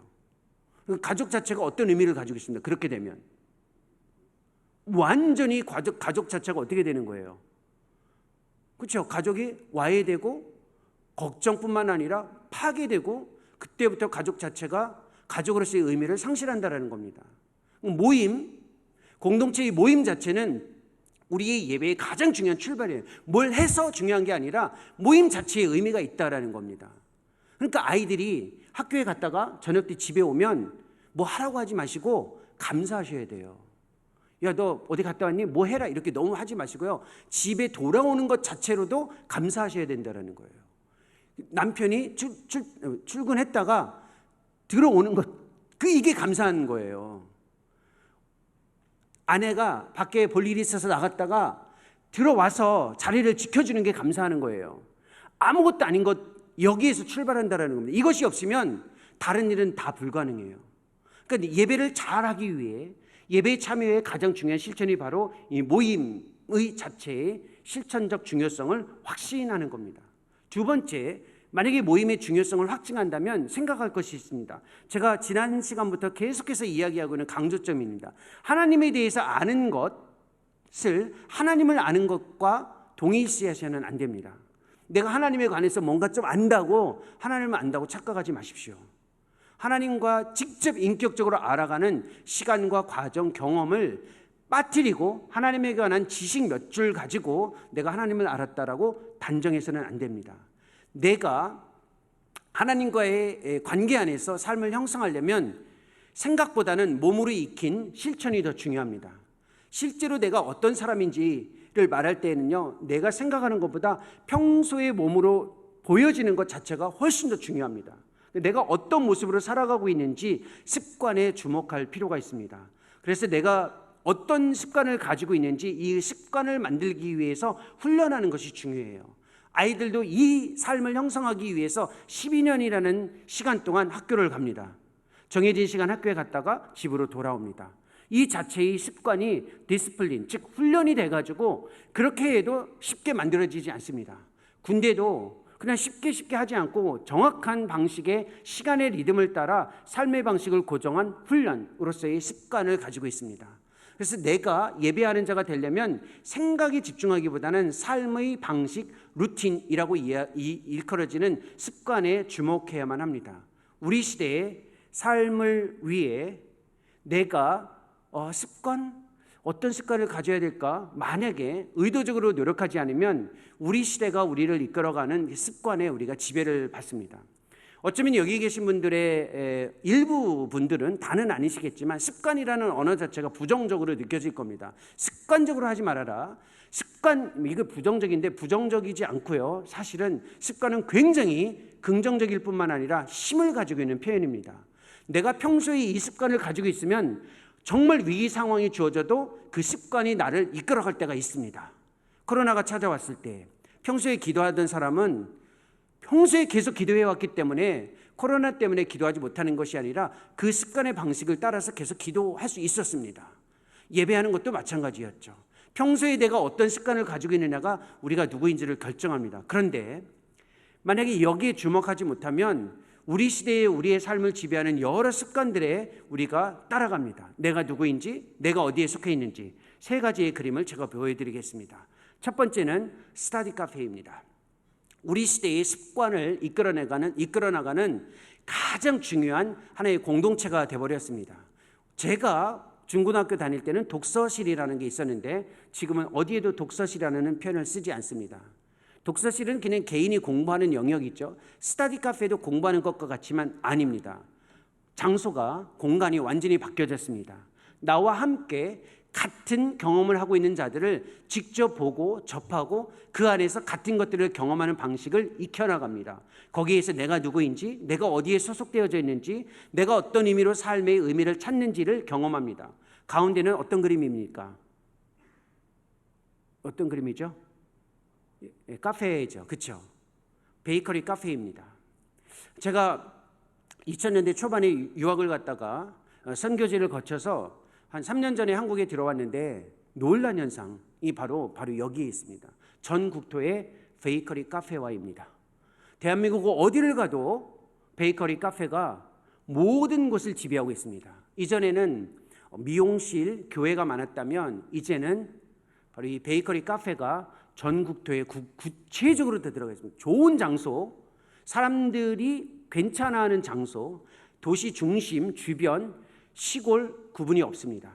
S1: 가족 자체가 어떤 의미를 가지고 있습니다. 그렇게 되면 완전히 가족 자체가 어떻게 되는 거예요? 그렇죠? 가족이 와해되고 걱정뿐만 아니라 파괴되고 그때부터 가족 자체가 가족으로서의 의미를 상실한다는 겁니다. 모임, 공동체의 모임 자체는 우리의 예배의 가장 중요한 출발이에요. 뭘 해서 중요한 게 아니라 모임 자체의 의미가 있다라는 겁니다. 그러니까 아이들이 학교에 갔다가 저녁 때 집에 오면 뭐 하라고 하지 마시고 감사하셔야 돼요. 야, 너 어디 갔다 왔니? 뭐 해라, 이렇게 너무 하지 마시고요. 집에 돌아오는 것 자체로도 감사하셔야 된다는 거예요. 남편이 출근했다가 들어오는 것, 이게 감사한 거예요. 아내가 밖에 볼 일이 있어서 나갔다가 들어와서 자리를 지켜주는 게 감사하는 거예요. 아무것도 아닌 것, 여기에서 출발한다는 겁니다. 이것이 없으면 다른 일은 다 불가능해요. 그러니까 예배를 잘하기 위해 예배에 참여의 가장 중요한 실천이 바로 이 모임의 자체의 실천적 중요성을 확신하는 겁니다. 두 번째, 만약에 모임의 중요성을 확증한다면 생각할 것이 있습니다. 제가 지난 시간부터 계속해서 이야기하고 있는 강조점입니다. 하나님에 대해서 아는 것을 하나님을 아는 것과 동일시하셔서는 안 됩니다. 내가 하나님에 관해서 뭔가 좀 안다고 하나님을 안다고 착각하지 마십시오. 하나님과 직접 인격적으로 알아가는 시간과 과정, 경험을 빠뜨리고 하나님에 관한 지식 몇 줄 가지고 내가 하나님을 알았다라고 단정해서는 안 됩니다. 내가 하나님과의 관계 안에서 삶을 형성하려면 생각보다는 몸으로 익힌 실천이 더 중요합니다. 실제로 내가 어떤 사람인지를 말할 때에는요, 내가 생각하는 것보다 평소에 몸으로 보여지는 것 자체가 훨씬 더 중요합니다. 내가 어떤 모습으로 살아가고 있는지 습관에 주목할 필요가 있습니다. 그래서 내가 어떤 습관을 가지고 있는지 이 습관을 만들기 위해서 훈련하는 것이 중요해요. 아이들도 이 삶을 형성하기 위해서 12년이라는 시간 동안 학교를 갑니다. 정해진 시간 학교에 갔다가 집으로 돌아옵니다. 이 자체의 습관이 디스플린, 즉 훈련이 돼가지고 그렇게 해도 쉽게 만들어지지 않습니다. 군대도 그냥 쉽게 하지 않고 정확한 방식의 시간의 리듬을 따라 삶의 방식을 고정한 훈련으로서의 습관을 가지고 있습니다. 그래서 내가 예배하는 자가 되려면 생각에 집중하기보다는 삶의 방식, 루틴이라고 일컬어지는 습관에 주목해야만 합니다. 우리 시대의 삶을 위해 내가 어떤 습관을 가져야 될까? 만약에 의도적으로 노력하지 않으면 우리 시대가 우리를 이끌어가는 습관에 우리가 지배를 받습니다. 어쩌면 여기 계신 분들의 일부 분들은 다는 아니시겠지만 습관이라는 언어 자체가 부정적으로 느껴질 겁니다. 습관적으로 하지 말아라. 이거 부정적인데 부정적이지 않고요. 사실은 습관은 굉장히 긍정적일 뿐만 아니라 힘을 가지고 있는 표현입니다. 내가 평소에 이 습관을 가지고 있으면 정말 위기 상황이 주어져도 그 습관이 나를 이끌어갈 때가 있습니다. 코로나가 찾아왔을 때 평소에 기도하던 사람은 평소에 계속 기도해왔기 때문에 코로나 때문에 기도하지 못하는 것이 아니라 그 습관의 방식을 따라서 계속 기도할 수 있었습니다. 예배하는 것도 마찬가지였죠. 평소에 내가 어떤 습관을 가지고 있느냐가 우리가 누구인지를 결정합니다. 그런데 만약에 여기에 주목하지 못하면 우리 시대에 우리의 삶을 지배하는 여러 습관들에 우리가 따라갑니다. 내가 누구인지, 내가 어디에 속해 있는지 세 가지의 그림을 제가 보여드리겠습니다. 첫 번째는 스터디 카페입니다. 우리 시대의 습관을 이끌어나가는 가장 중요한 하나의 공동체가 되어버렸습니다. 제가 중고등학교 다닐 때는 독서실이라는 게 있었는데 지금은 어디에도 독서실이라는 표현을 쓰지 않습니다. 독서실은 그냥 개인이 공부하는 영역이죠. 스터디 카페도 공부하는 것과 같지만 아닙니다. 장소가, 공간이 완전히 바뀌어졌습니다. 나와 함께 같은 경험을 하고 있는 자들을 직접 보고 접하고 그 안에서 같은 것들을 경험하는 방식을 익혀나갑니다. 거기에서 내가 누구인지, 내가 어디에 소속되어져 있는지, 내가 어떤 의미로 삶의 의미를 찾는지를 경험합니다. 가운데는 어떤 그림입니까? 어떤 그림이죠? 카페죠. 그렇죠? 베이커리 카페입니다. 제가 2000년대 초반에 유학을 갔다가 선교지를 거쳐서 한 3년 전에 한국에 들어왔는데 놀란 현상이 바로 여기에 있습니다. 전 국토의 베이커리 카페화입니다. 대한민국 어디를 가도 베이커리 카페가 모든 곳을 지배하고 있습니다. 이전에는 미용실, 교회가 많았다면 이제는 바로 이 베이커리 카페가 전 국토에 구체적으로 들어가 있습니다. 좋은 장소, 사람들이 괜찮아하는 장소, 도시 중심, 주변, 시골 구분이 없습니다.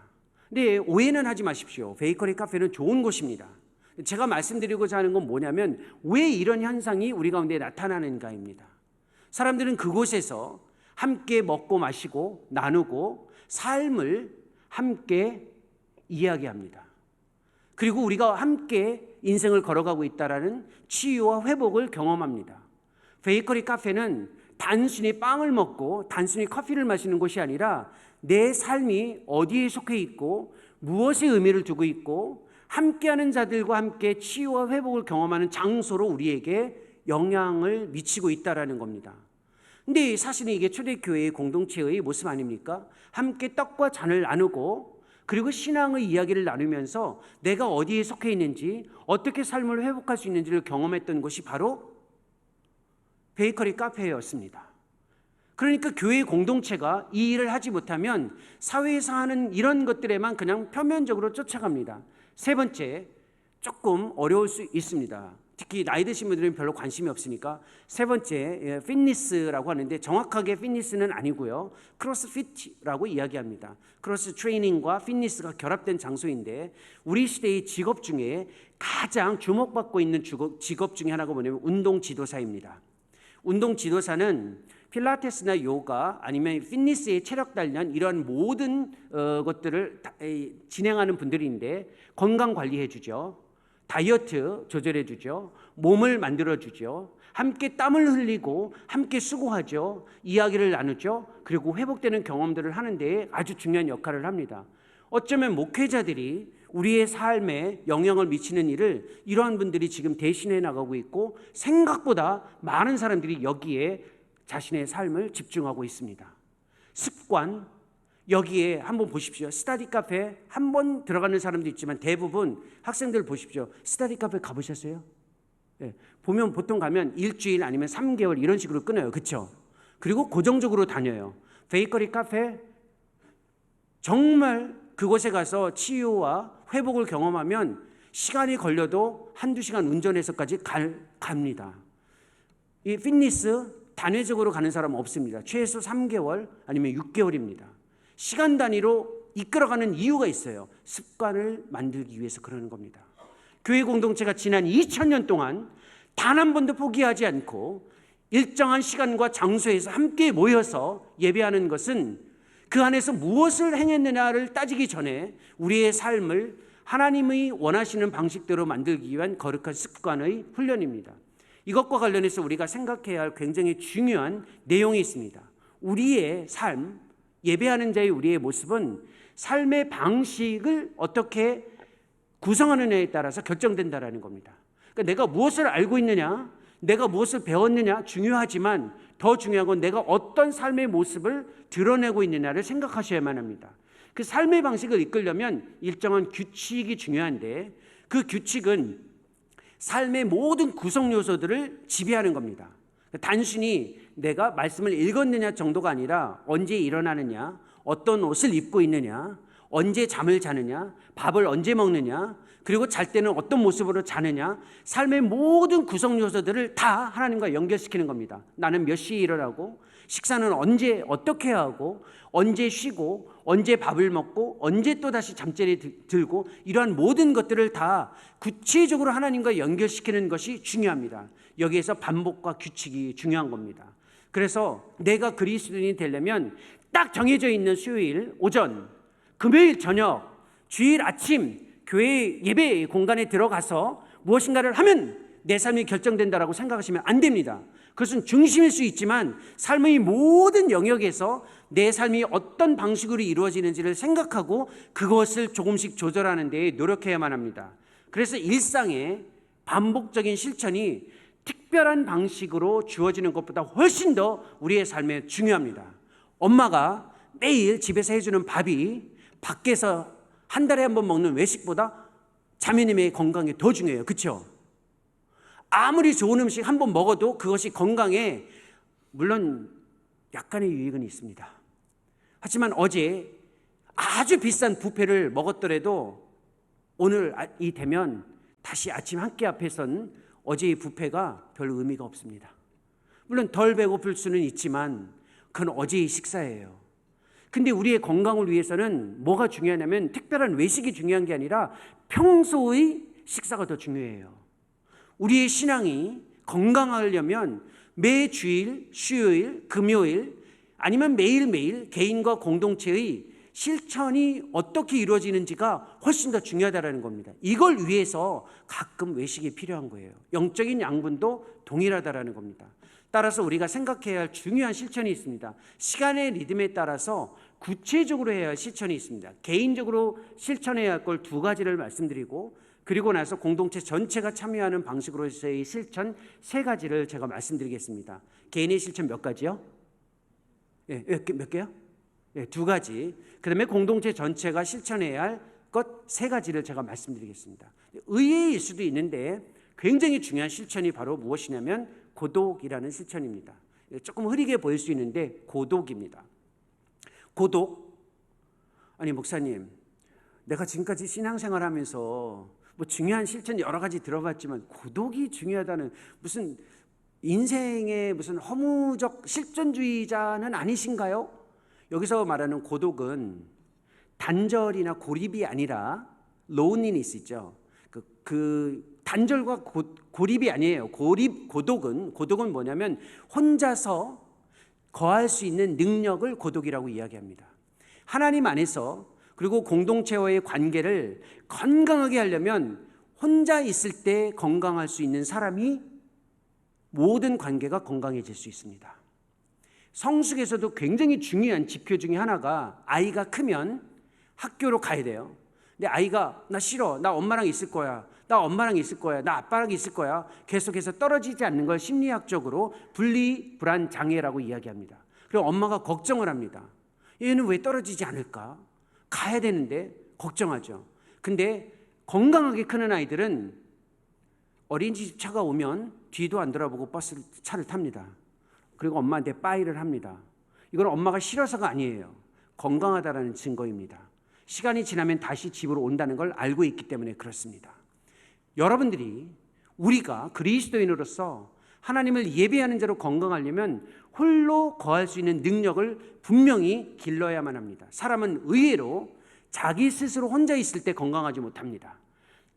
S1: 근데 오해는 하지 마십시오. 베이커리 카페는 좋은 곳입니다. 제가 말씀드리고자 하는 건 뭐냐면 왜 이런 현상이 우리 가운데 나타나는가입니다. 사람들은 그곳에서 함께 먹고 마시고 나누고 삶을 함께 이야기합니다. 그리고 우리가 함께 인생을 걸어가고 있다라는 치유와 회복을 경험합니다. 베이커리 카페는 단순히 빵을 먹고 단순히 커피를 마시는 곳이 아니라 내 삶이 어디에 속해 있고 무엇에 의미를 두고 있고 함께하는 자들과 함께 치유와 회복을 경험하는 장소로 우리에게 영향을 미치고 있다라는 겁니다. 근데 사실은 이게 초대교회의 공동체의 모습 아닙니까? 함께 떡과 잔을 나누고 그리고 신앙의 이야기를 나누면서 내가 어디에 속해 있는지 어떻게 삶을 회복할 수 있는지를 경험했던 곳이 바로 베이커리 카페였습니다. 그러니까 교회 공동체가 이 일을 하지 못하면 사회에서 하는 이런 것들에만 그냥 표면적으로 쫓아갑니다. 세 번째, 조금 어려울 수 있습니다. 특히 나이 드신 분들은 별로 관심이 없으니까. 세 번째, 피트니스라고 하는데 정확하게 피트니스는 아니고요. 크로스핏이라고 이야기합니다. 크로스 트레이닝과 피트니스가 결합된 장소인데 우리 시대의 직업 중에 가장 주목받고 있는 직업 중에 하나가 뭐냐면 운동 지도사입니다. 운동 지도사는 필라테스나 요가 아니면 피트니스의 체력 단련 이런 모든 것들을 진행하는 분들인데 건강 관리해 주죠. 다이어트 조절해 주죠. 몸을 만들어 주죠. 함께 땀을 흘리고 함께 수고하죠. 이야기를 나누죠. 그리고 회복되는 경험들을 하는 데 아주 중요한 역할을 합니다. 어쩌면 목회자들이 우리의 삶에 영향을 미치는 일을 이러한 분들이 지금 대신해 나가고 있고 생각보다 많은 사람들이 여기에 자신의 삶을 집중하고 있습니다. 습관, 여기에 한번 보십시오. 스터디 카페 한번 들어가는 사람도 있지만 대부분 학생들 보십시오. 스터디 카페 가보셨어요? 네. 보면 보통 가면 일주일 아니면 3개월 이런 식으로 끊어요. 그렇죠? 그리고 고정적으로 다녀요. 베이커리 카페 정말 그곳에 가서 치유와 회복을 경험하면 시간이 걸려도 한두 시간 운전해서까지 갑니다. 이 피트니스 단회적으로 가는 사람은 없습니다. 최소 3개월 아니면 6개월입니다. 시간 단위로 이끌어가는 이유가 있어요. 습관을 만들기 위해서 그러는 겁니다. 교회 공동체가 지난 2000년 동안 단 한 번도 포기하지 않고 일정한 시간과 장소에서 함께 모여서 예배하는 것은 그 안에서 무엇을 행했느냐를 따지기 전에 우리의 삶을 하나님의 원하시는 방식대로 만들기 위한 거룩한 습관의 훈련입니다. 이것과 관련해서 우리가 생각해야 할 굉장히 중요한 내용이 있습니다. 우리의 삶, 예배하는 자의 우리의 모습은 삶의 방식을 어떻게 구성하느냐에 따라서 결정된다라는 겁니다. 그러니까 내가 무엇을 알고 있느냐, 내가 무엇을 배웠느냐 중요하지만 더 중요한 건 내가 어떤 삶의 모습을 드러내고 있느냐를 생각하셔야만 합니다. 그 삶의 방식을 이끌려면 일정한 규칙이 중요한데 그 규칙은 삶의 모든 구성 요소들을 지배하는 겁니다. 단순히 내가 말씀을 읽었느냐 정도가 아니라 언제 일어나느냐, 어떤 옷을 입고 있느냐, 언제 잠을 자느냐, 밥을 언제 먹느냐, 그리고 잘 때는 어떤 모습으로 자느냐, 삶의 모든 구성 요소들을 다 하나님과 연결시키는 겁니다. 나는 몇 시에 일어나고, 식사는 언제 어떻게 하고, 언제 쉬고, 언제 밥을 먹고, 언제 또다시 잠자리에 들고, 이러한 모든 것들을 다 구체적으로 하나님과 연결시키는 것이 중요합니다. 여기에서 반복과 규칙이 중요한 겁니다. 그래서 내가 그리스도인이 되려면 딱 정해져 있는 수요일 오전, 금요일 저녁, 주일 아침 교회 예배 공간에 들어가서 무엇인가를 하면 내 삶이 결정된다라고 생각하시면 안 됩니다. 그것은 중심일 수 있지만 삶의 모든 영역에서 내 삶이 어떤 방식으로 이루어지는지를 생각하고 그것을 조금씩 조절하는 데 노력해야만 합니다. 그래서 일상의 반복적인 실천이 특별한 방식으로 주어지는 것보다 훨씬 더 우리의 삶에 중요합니다. 엄마가 매일 집에서 해주는 밥이 밖에서 한 달에 한 번 먹는 외식보다 자매님의 건강에 더 중요해요. 그렇죠? 아무리 좋은 음식 한 번 먹어도 그것이 건강에 물론 약간의 유익은 있습니다. 하지만 어제 아주 비싼 뷔페를 먹었더라도 오늘 이 되면 다시 아침 한 끼 앞에 선 어제의 뷔페가 별 의미가 없습니다. 물론 덜 배고플 수는 있지만 그건 어제의 식사예요. 근데 우리의 건강을 위해서는 뭐가 중요하냐면 특별한 외식이 중요한 게 아니라 평소의 식사가 더 중요해요. 우리의 신앙이 건강하려면 매 주일, 수요일, 금요일 아니면 매일매일 개인과 공동체의 실천이 어떻게 이루어지는지가 훨씬 더 중요하다는 겁니다. 이걸 위해서 가끔 외식이 필요한 거예요. 영적인 양분도 동일하다는 겁니다. 따라서 우리가 생각해야 할 중요한 실천이 있습니다. 시간의 리듬에 따라서 구체적으로 해야 할 실천이 있습니다. 개인적으로 실천해야 할 걸 두 가지를 말씀드리고 그리고 나서 공동체 전체가 참여하는 방식으로서의 실천 세 가지를 제가 말씀드리겠습니다. 개인의 실천 몇 가지요? 몇 개요? 두 가지. 그 다음에 공동체 전체가 실천해야 할 것 세 가지를 제가 말씀드리겠습니다. 의외일 수도 있는데 굉장히 중요한 실천이 바로 무엇이냐면 고독이라는 실천입니다. 조금 흐리게 보일 수 있는데 고독입니다. 고독? 아니 목사님, 내가 지금까지 신앙생활 하면서 뭐 중요한 실천 여러 가지 들어봤지만 고독이 중요하다는 무슨 인생의 무슨 허무적 실존주의자는 아니신가요? 여기서 말하는 고독은 단절이나 고립이 아니라 loneliness 있죠. 그 단절과 고립이 아니에요. 고독은 뭐냐면 혼자서 거할 수 있는 능력을 고독이라고 이야기합니다. 하나님 안에서 그리고 공동체와의 관계를 건강하게 하려면 혼자 있을 때 건강할 수 있는 사람이 모든 관계가 건강해질 수 있습니다. 성숙에서도 굉장히 중요한 지표 중에 하나가 아이가 크면 학교로 가야 돼요. 근데 아이가 나 싫어, 나 엄마랑 있을 거야, 나 엄마랑 있을 거야, 나 아빠랑 있을 거야 계속해서 떨어지지 않는 걸 심리학적으로 분리불안 장애라고 이야기합니다. 그리고 엄마가 걱정을 합니다. 얘는 왜 떨어지지 않을까? 가야 되는데 걱정하죠. 근데 건강하게 크는 아이들은 어린이집 차가 오면 뒤도 안 돌아보고 차를 탑니다. 그리고 엄마한테 빠이를 합니다. 이건 엄마가 싫어서가 아니에요. 건강하다라는 증거입니다. 시간이 지나면 다시 집으로 온다는 걸 알고 있기 때문에 그렇습니다. 여러분들이 우리가 그리스도인으로서 하나님을 예배하는 자로 건강하려면 홀로 거할 수 있는 능력을 분명히 길러야만 합니다. 사람은 의외로 자기 스스로 혼자 있을 때 건강하지 못합니다.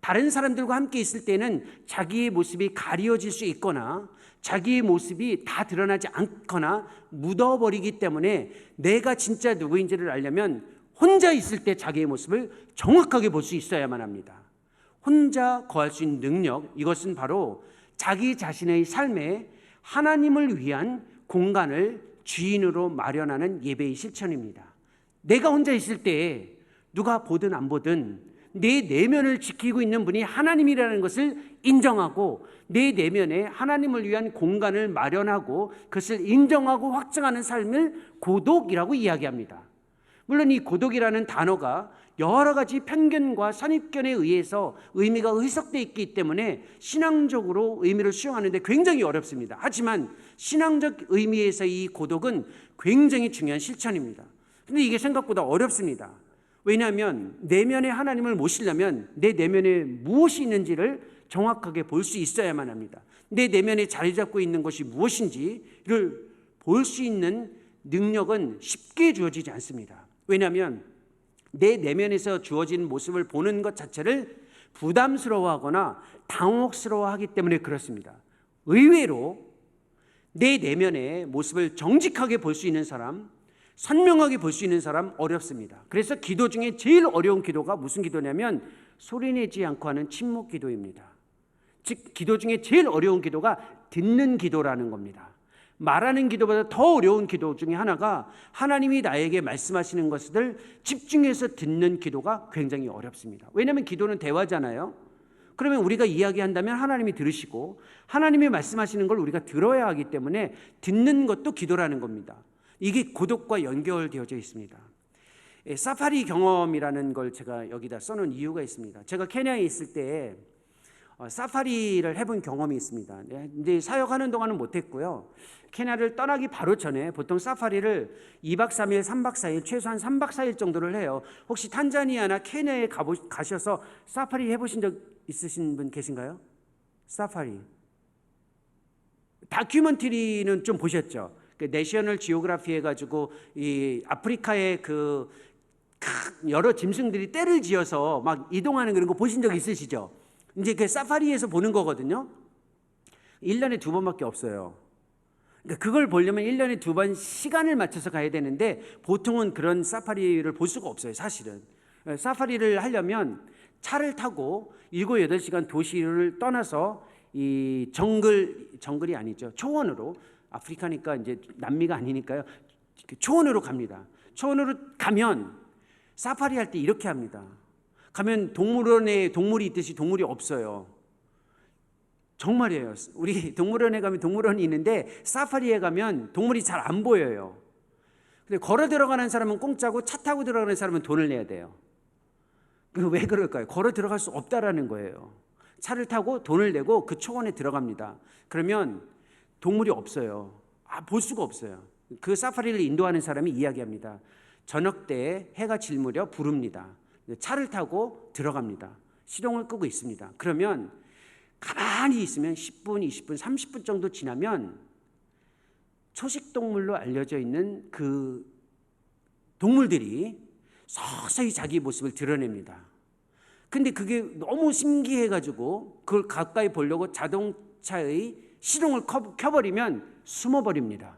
S1: 다른 사람들과 함께 있을 때는 자기의 모습이 가려질 수 있거나 자기의 모습이 다 드러나지 않거나 묻어버리기 때문에 내가 진짜 누구인지를 알려면 혼자 있을 때 자기의 모습을 정확하게 볼 수 있어야만 합니다. 혼자 거할 수 있는 능력, 이것은 바로 자기 자신의 삶에 하나님을 위한 공간을 주인으로 마련하는 예배의 실천입니다. 내가 혼자 있을 때 누가 보든 안 보든 내 내면을 지키고 있는 분이 하나님이라는 것을 인정하고 내 내면에 하나님을 위한 공간을 마련하고 그것을 인정하고 확증하는 삶을 고독이라고 이야기합니다. 물론 이 고독이라는 단어가 여러 가지 편견과 선입견에 의해서 의미가 해석되어 있기 때문에 신앙적으로 의미를 수용하는데 굉장히 어렵습니다. 하지만 신앙적 의미에서 이 고독은 굉장히 중요한 실천입니다. 근데 이게 생각보다 어렵습니다. 왜냐하면 내면에 하나님을 모시려면 내 내면에 무엇이 있는지를 정확하게 볼 수 있어야만 합니다. 내 내면에 자리 잡고 있는 것이 무엇인지를 볼 수 있는 능력은 쉽게 주어지지 않습니다. 왜냐하면 내 내면에서 주어진 모습을 보는 것 자체를 부담스러워하거나 당혹스러워하기 때문에 그렇습니다. 의외로 내 내면의 모습을 정직하게 볼 수 있는 사람, 선명하게 볼 수 있는 사람 어렵습니다. 그래서 기도 중에 제일 어려운 기도가 무슨 기도냐면 소리내지 않고 하는 침묵 기도입니다. 즉 기도 중에 제일 어려운 기도가 듣는 기도라는 겁니다. 말하는 기도보다 더 어려운 기도 중에 하나가 하나님이 나에게 말씀하시는 것을 집중해서 듣는 기도가 굉장히 어렵습니다. 왜냐하면 기도는 대화잖아요. 그러면 우리가 이야기한다면 하나님이 들으시고 하나님이 말씀하시는 걸 우리가 들어야 하기 때문에 듣는 것도 기도라는 겁니다. 이게 고독과 연결되어져 있습니다. 사파리 경험이라는 걸 제가 여기다 써놓은 이유가 있습니다. 제가 케냐에 있을 때 사파리를 해본 경험이 있습니다. 이제 사역하는 동안은 못했고요. 케냐를 떠나기 바로 전에 보통 사파리를 2박 3일, 3박 4일, 최소한 3박 4일 정도를 해요. 혹시 탄자니아나 케냐에 가셔서 사파리 해보신 적 있으신 분 계신가요? 사파리. 다큐멘터리는 좀 보셨죠? 그 내셔널 지오그래피 해가지고 이 아프리카의 그 여러 짐승들이 떼를 지어서 막 이동하는 그런 거 보신 적 있으시죠? 이제 그 사파리에서 보는 거거든요. 1년에 2번밖에 없어요. 그러니까 그걸 보려면 1년에 2번 시간을 맞춰서 가야 되는데 보통은 그런 사파리를 볼 수가 없어요, 사실은. 사파리를 하려면 차를 타고 7, 8시간 도시를 떠나서 이 정글이 아니죠. 초원으로, 아프리카니까 이제 남미가 아니니까요. 초원으로 갑니다. 초원으로 가면 사파리 할 때 이렇게 합니다. 가면 동물원에 동물이 있듯이 동물이 없어요. 정말이에요. 우리 동물원에 가면 동물원이 있는데 사파리에 가면 동물이 잘 안 보여요. 근데 걸어 들어가는 사람은 공짜고 차 타고 들어가는 사람은 돈을 내야 돼요. 왜 그럴까요? 걸어 들어갈 수 없다라는 거예요. 차를 타고 돈을 내고 그 초원에 들어갑니다. 그러면 동물이 없어요. 볼 수가 없어요. 그 사파리를 인도하는 사람이 이야기합니다. 저녁 때 해가 질 무렵 부릅니다. 차를 타고 들어갑니다. 시동을 끄고 있습니다. 그러면 가만히 있으면 10분, 20분, 30분 정도 지나면 초식동물로 알려져 있는 그 동물들이 서서히 자기 모습을 드러냅니다. 근데 그게 너무 신기해가지고 그걸 가까이 보려고 자동차의 시동을 켜버리면 숨어버립니다.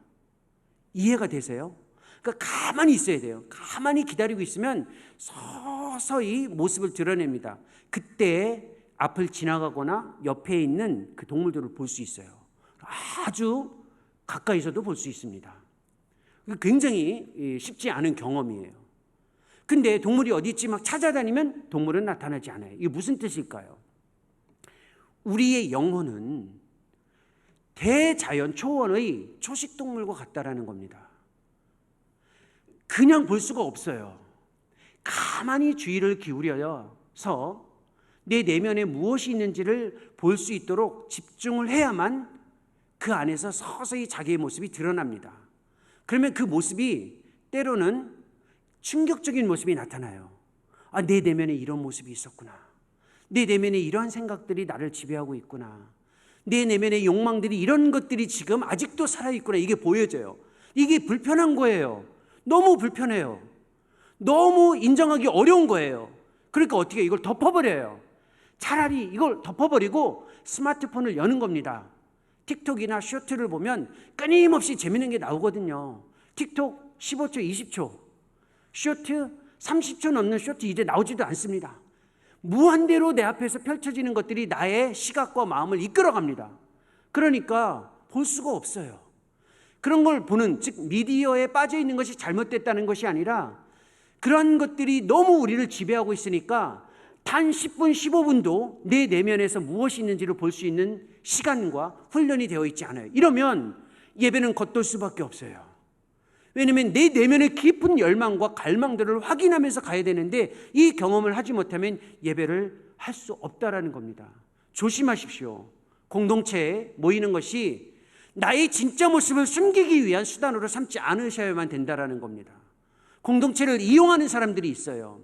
S1: 이해가 되세요? 그러니까 가만히 있어야 돼요. 가만히 기다리고 있으면 서서히 모습을 드러냅니다. 그때 앞을 지나가거나 옆에 있는 그 동물들을 볼 수 있어요. 아주 가까이서도 볼 수 있습니다. 굉장히 쉽지 않은 경험이에요. 근데 동물이 어디 있지 막 찾아다니면 동물은 나타나지 않아요. 이게 무슨 뜻일까요? 우리의 영혼은 대자연 초원의 초식동물과 같다라는 겁니다. 그냥 볼 수가 없어요. 가만히 주의를 기울여서 내 내면에 무엇이 있는지를 볼 수 있도록 집중을 해야만 그 안에서 서서히 자기의 모습이 드러납니다. 그러면 그 모습이 때로는 충격적인 모습이 나타나요. 내 내면에 이런 모습이 있었구나. 내 내면에 이러한 생각들이 나를 지배하고 있구나. 내 내면의 욕망들이 이런 것들이 지금 아직도 살아있구나. 이게 보여져요. 이게 불편한 거예요. 너무 불편해요. 너무 인정하기 어려운 거예요. 그러니까 어떻게 이걸 덮어버려요. 차라리 이걸 덮어버리고 스마트폰을 여는 겁니다. 틱톡이나 쇼트를 보면 끊임없이 재밌는 게 나오거든요. 틱톡 15초, 20초, 쇼트 30초 넘는 쇼트 이제 나오지도 않습니다. 무한대로 내 앞에서 펼쳐지는 것들이 나의 시각과 마음을 이끌어갑니다. 그러니까 볼 수가 없어요. 그런 걸 보는, 즉 미디어에 빠져 있는 것이 잘못됐다는 것이 아니라 그런 것들이 너무 우리를 지배하고 있으니까 단 10분, 15분도 내 내면에서 무엇이 있는지를 볼 수 있는 시간과 훈련이 되어 있지 않아요. 이러면 예배는 겉돌 수밖에 없어요. 왜냐하면 내 내면의 깊은 열망과 갈망들을 확인하면서 가야 되는데 이 경험을 하지 못하면 예배를 할 수 없다라는 겁니다. 조심하십시오. 공동체에 모이는 것이 나의 진짜 모습을 숨기기 위한 수단으로 삼지 않으셔야만 된다라는 겁니다. 공동체를 이용하는 사람들이 있어요.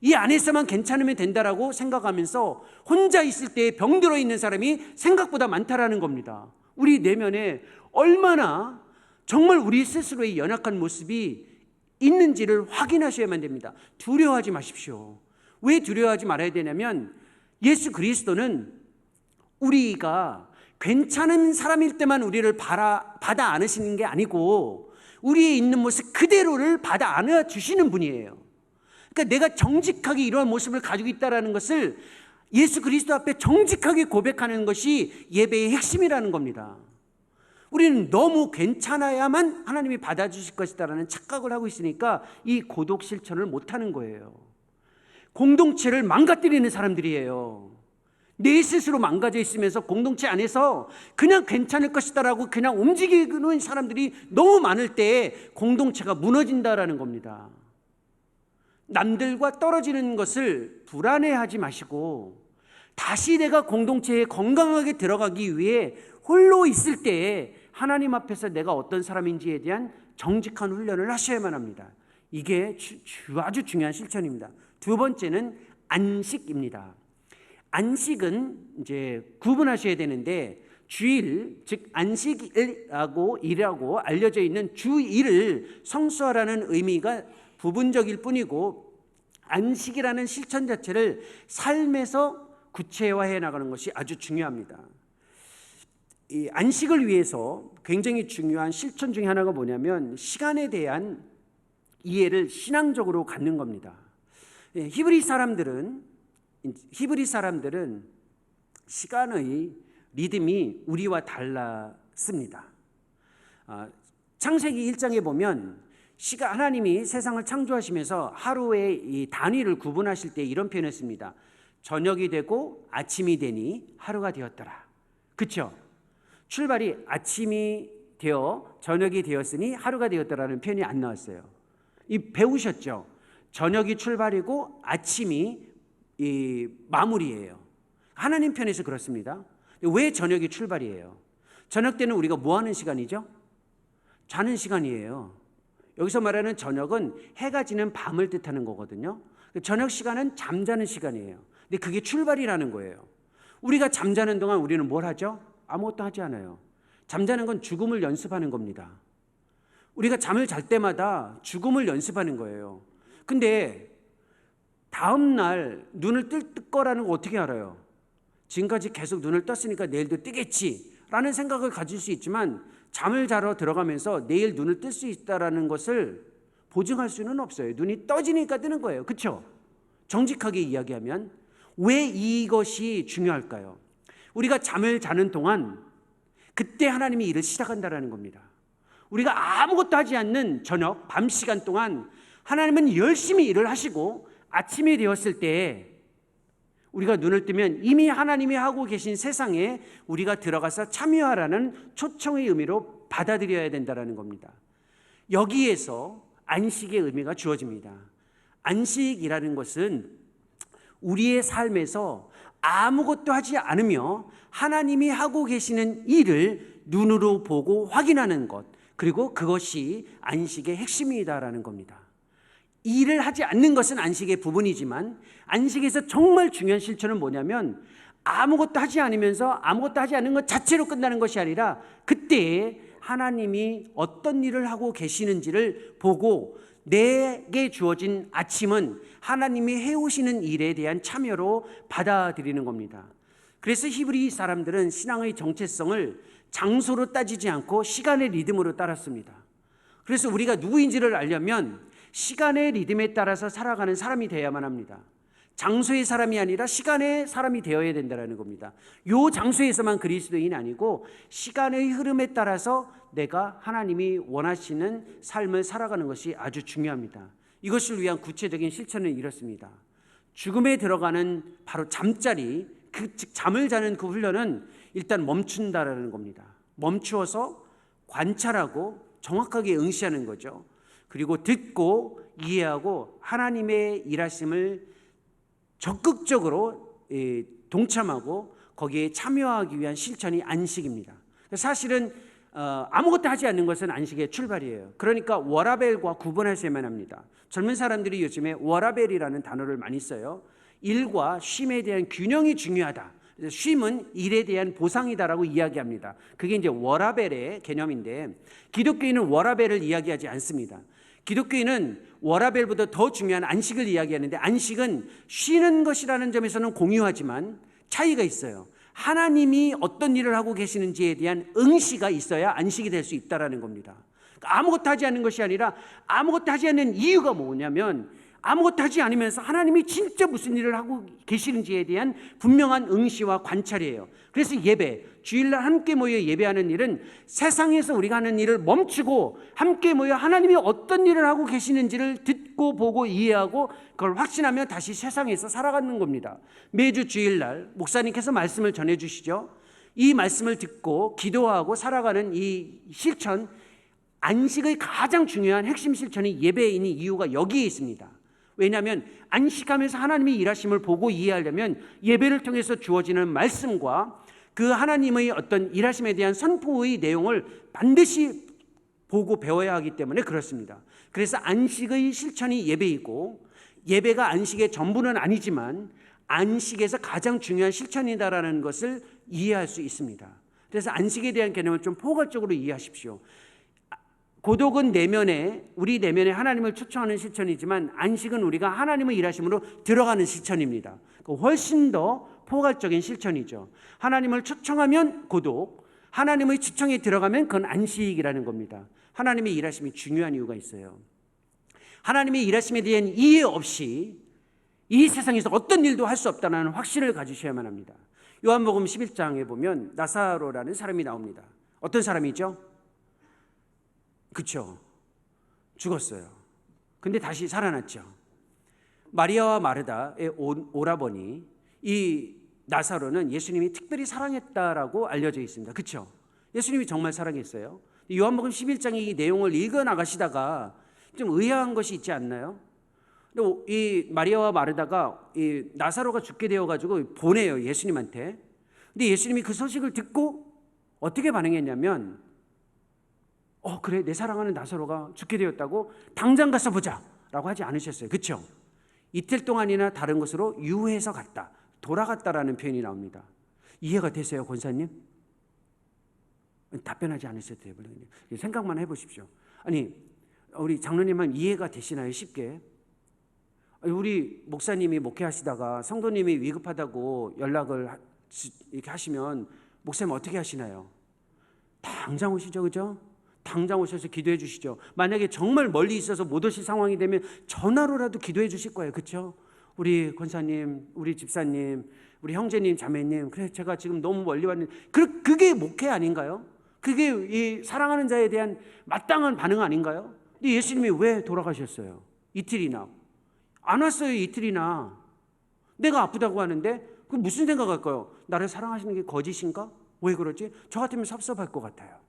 S1: 이 안에서만 괜찮으면 된다라고 생각하면서 혼자 있을 때 병들어 있는 사람이 생각보다 많다라는 겁니다. 우리 내면에 얼마나 정말 우리 스스로의 연약한 모습이 있는지를 확인하셔야만 됩니다. 두려워하지 마십시오. 왜 두려워하지 말아야 되냐면 예수 그리스도는 우리가 괜찮은 사람일 때만 우리를 받아 안으시는 게 아니고 우리의 있는 모습 그대로를 받아 안아 주시는 분이에요. 그러니까 내가 정직하게 이러한 모습을 가지고 있다는 것을 예수 그리스도 앞에 정직하게 고백하는 것이 예배의 핵심이라는 겁니다. 우리는 너무 괜찮아야만 하나님이 받아주실 것이다라는 착각을 하고 있으니까 이 고독 실천을 못하는 거예요. 공동체를 망가뜨리는 사람들이에요. 내 스스로 망가져 있으면서 공동체 안에서 그냥 괜찮을 것이다라고 그냥 움직이는 사람들이 너무 많을 때 공동체가 무너진다라는 겁니다. 남들과 떨어지는 것을 불안해하지 마시고 다시 내가 공동체에 건강하게 들어가기 위해 홀로 있을 때에 하나님 앞에서 내가 어떤 사람인지에 대한 정직한 훈련을 하셔야만 합니다. 이게 아주 중요한 실천입니다. 두 번째는 안식입니다. 안식은 이제 구분하셔야 되는데 주일, 즉 안식일이라고 알려져 있는 주일을 성수하라는 의미가 부분적일 뿐이고 안식이라는 실천 자체를 삶에서 구체화해 나가는 것이 아주 중요합니다. 이 안식을 위해서 굉장히 중요한 실천 중에 하나가 뭐냐면 시간에 대한 이해를 신앙적으로 갖는 겁니다. 히브리 사람들은 시간의 리듬이 우리와 달랐습니다. 창세기 1장에 보면 하나님이 세상을 창조하시면서 하루의 이 단위를 구분하실 때 이런 표현을 씁니다. 저녁이 되고 아침이 되니 하루가 되었더라. 그렇죠? 출발이 아침이 되어 저녁이 되었으니 하루가 되었더라는 표현이 안 나왔어요. 배우셨죠? 저녁이 출발이고 아침이 이 마무리예요. 하나님 편에서 그렇습니다. 왜 저녁이 출발이에요? 저녁 때는 우리가 뭐 하는 시간이죠? 자는 시간이에요. 여기서 말하는 저녁은 해가 지는 밤을 뜻하는 거거든요. 저녁 시간은 잠자는 시간이에요. 근데 그게 출발이라는 거예요. 우리가 잠자는 동안 우리는 뭘 하죠? 아무것도 하지 않아요. 잠자는 건 죽음을 연습하는 겁니다. 우리가 잠을 잘 때마다 죽음을 연습하는 거예요. 근데 다음 날 눈을 뜰 거라는 거 어떻게 알아요? 지금까지 계속 눈을 떴으니까 내일도 뜨겠지 라는 생각을 가질 수 있지만 잠을 자러 들어가면서 내일 눈을 뜰 수 있다는 것을 보증할 수는 없어요. 눈이 떠지니까 뜨는 거예요. 그렇죠? 정직하게 이야기하면 왜 이것이 중요할까요? 우리가 잠을 자는 동안 그때 하나님이 일을 시작한다는 겁니다. 우리가 아무것도 하지 않는 저녁, 밤 시간 동안 하나님은 열심히 일을 하시고 아침이 되었을 때 우리가 눈을 뜨면 이미 하나님이 하고 계신 세상에 우리가 들어가서 참여하라는 초청의 의미로 받아들여야 된다는 겁니다. 여기에서 안식의 의미가 주어집니다. 안식이라는 것은 우리의 삶에서 아무것도 하지 않으며 하나님이 하고 계시는 일을 눈으로 보고 확인하는 것, 그리고 그것이 안식의 핵심이다라는 겁니다. 일을 하지 않는 것은 안식의 부분이지만 안식에서 정말 중요한 실천은 뭐냐면 아무것도 하지 않으면서 아무것도 하지 않는 것 자체로 끝나는 것이 아니라 그때 하나님이 어떤 일을 하고 계시는지를 보고 내게 주어진 아침은 하나님이 해오시는 일에 대한 참여로 받아들이는 겁니다. 그래서 히브리 사람들은 신앙의 정체성을 장소로 따지지 않고 시간의 리듬으로 따랐습니다. 그래서 우리가 누구인지를 알려면 시간의 리듬에 따라서 살아가는 사람이 되어야만 합니다. 장소의 사람이 아니라 시간의 사람이 되어야 된다는 겁니다. 이 장소에서만 그리스도인이 아니고 시간의 흐름에 따라서 내가 하나님이 원하시는 삶을 살아가는 것이 아주 중요합니다. 이것을 위한 구체적인 실천은 이렇습니다. 죽음에 들어가는 바로 잠자리, 즉 잠을 자는 그 훈련은 일단 멈춘다라는 겁니다. 멈추어서 관찰하고 정확하게 응시하는 거죠. 그리고 듣고 이해하고 하나님의 일하심을 적극적으로 동참하고 거기에 참여하기 위한 실천이 안식입니다. 사실은 아무것도 하지 않는 것은 안식의 출발이에요. 그러니까 워라벨과 구분하셔야만 합니다. 젊은 사람들이 요즘에 워라벨이라는 단어를 많이 써요. 일과 쉼에 대한 균형이 중요하다. 쉼은 일에 대한 보상이다라고 이야기합니다. 그게 이제 워라벨의 개념인데, 기독교인은 워라벨을 이야기하지 않습니다. 기독교인은 워라벨보다 더 중요한 안식을 이야기하는데, 안식은 쉬는 것이라는 점에서는 공유하지만 차이가 있어요. 하나님이 어떤 일을 하고 계시는지에 대한 응시가 있어야 안식이 될 수 있다는 겁니다. 아무것도 하지 않는 것이 아니라 아무것도 하지 않는 이유가 뭐냐면, 아무것도 하지 않으면서 하나님이 진짜 무슨 일을 하고 계시는지에 대한 분명한 응시와 관찰이에요. 그래서 예배, 주일날 함께 모여 예배하는 일은 세상에서 우리가 하는 일을 멈추고 함께 모여 하나님이 어떤 일을 하고 계시는지를 듣고 보고 이해하고 그걸 확신하며 다시 세상에서 살아가는 겁니다. 매주 주일날 목사님께서 말씀을 전해주시죠. 이 말씀을 듣고 기도하고 살아가는 이 실천, 안식의 가장 중요한 핵심 실천이 예배인이 이유가 여기에 있습니다. 왜냐하면 안식하면서 하나님의 일하심을 보고 이해하려면 예배를 통해서 주어지는 말씀과 그 하나님의 어떤 일하심에 대한 선포의 내용을 반드시 보고 배워야 하기 때문에 그렇습니다. 그래서 안식의 실천이 예배이고, 예배가 안식의 전부는 아니지만 안식에서 가장 중요한 실천이다라는 것을 이해할 수 있습니다. 그래서 안식에 대한 개념을 좀 포괄적으로 이해하십시오. 고독은 우리 내면에 하나님을 초청하는 실천이지만, 안식은 우리가 하나님의 일하심으로 들어가는 실천입니다. 훨씬 더 포괄적인 실천이죠. 하나님을 초청하면 고독, 하나님의 초청에 들어가면 그건 안식이라는 겁니다. 하나님의 일하심이 중요한 이유가 있어요. 하나님의 일하심에 대한 이해 없이 이 세상에서 어떤 일도 할 수 없다는 확신을 가지셔야만 합니다. 요한복음 11장에 보면 나사로라는 사람이 나옵니다. 어떤 사람이죠? 그렇죠. 죽었어요. 근데 다시 살아났죠. 마리아와 마르다의 오라버니 이 나사로는 예수님이 특별히 사랑했다라고 알려져 있습니다. 그렇죠. 예수님이 정말 사랑했어요. 요한복음 11장의 이 내용을 읽어 나가시다가 좀 의아한 것이 있지 않나요? 이 마리아와 마르다가 이 나사로가 죽게 되어가지고 보내요, 예수님한테. 근데 예수님이 그 소식을 듣고 어떻게 반응했냐면, 그래, 내 사랑하는 나사로가 죽게 되었다고 당장 가서 보자 라고 하지 않으셨어요. 그렇죠? 이틀 동안이나 다른 곳으로 유해서 갔다, 돌아갔다라는 표현이 나옵니다. 이해가 되세요, 권사님? 답변하지 않으셔도 돼요. 생각만 해보십시오. 아니, 우리 장로님은 이해가 되시나요? 쉽게. 우리 목사님이 목회하시다가 성도님이 위급하다고 연락을 이렇게 하시면 목사님 어떻게 하시나요? 당장 오시죠, 그죠? 당장 오셔서 기도해 주시죠. 만약에 정말 멀리 있어서 못 오실 상황이 되면 전화로라도 기도해 주실 거예요. 그렇죠? 우리 권사님, 우리 집사님, 우리 형제님, 자매님, 그래 제가 지금 너무 멀리 왔는데, 그게 목회 아닌가요? 그게 이 사랑하는 자에 대한 마땅한 반응 아닌가요? 근데 예수님이 왜 돌아가셨어요? 이틀이나 안 왔어요. 이틀이나. 내가 아프다고 하는데 그 무슨 생각할까요? 나를 사랑하시는 게 거짓인가? 왜 그러지? 저 같으면 섭섭할 것 같아요.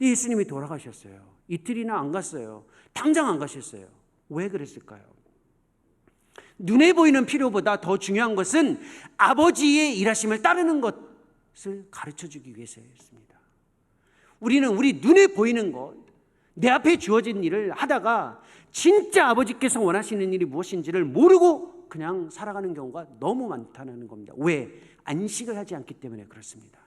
S1: 예수님이 돌아가셨어요. 이틀이나 안 갔어요. 당장 안 가셨어요. 왜 그랬을까요? 눈에 보이는 필요보다 더 중요한 것은 아버지의 일하심을 따르는 것을 가르쳐주기 위해서였습니다. 우리는 우리 눈에 보이는 것, 내 앞에 주어진 일을 하다가 진짜 아버지께서 원하시는 일이 무엇인지를 모르고 그냥 살아가는 경우가 너무 많다는 겁니다. 왜? 안식을 하지 않기 때문에 그렇습니다.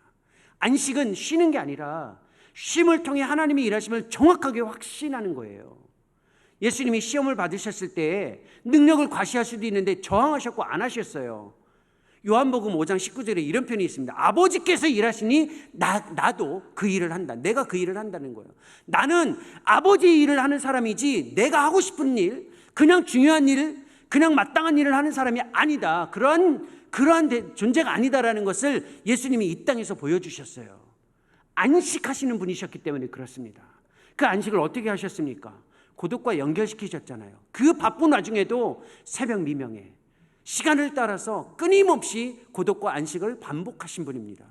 S1: 안식은 쉬는 게 아니라 쉼을 통해 하나님의 일하심을 정확하게 확신하는 거예요. 예수님이 시험을 받으셨을 때 능력을 과시할 수도 있는데 저항하셨고 안 하셨어요. 요한복음 5장 19절에 이런 표현이 있습니다. 아버지께서 일하시니 나도 그 일을 한다. 내가 그 일을 한다는 거예요. 나는 아버지의 일을 하는 사람이지 내가 하고 싶은 일, 그냥 중요한 일, 그냥 마땅한 일을 하는 사람이 아니다. 그러한 존재가 아니다라는 것을 예수님이 이 땅에서 보여주셨어요. 안식하시는 분이셨기 때문에 그렇습니다. 그 안식을 어떻게 하셨습니까? 고독과 연결시키셨잖아요. 그 바쁜 와중에도 새벽 미명에 시간을 따라서 끊임없이 고독과 안식을 반복하신 분입니다.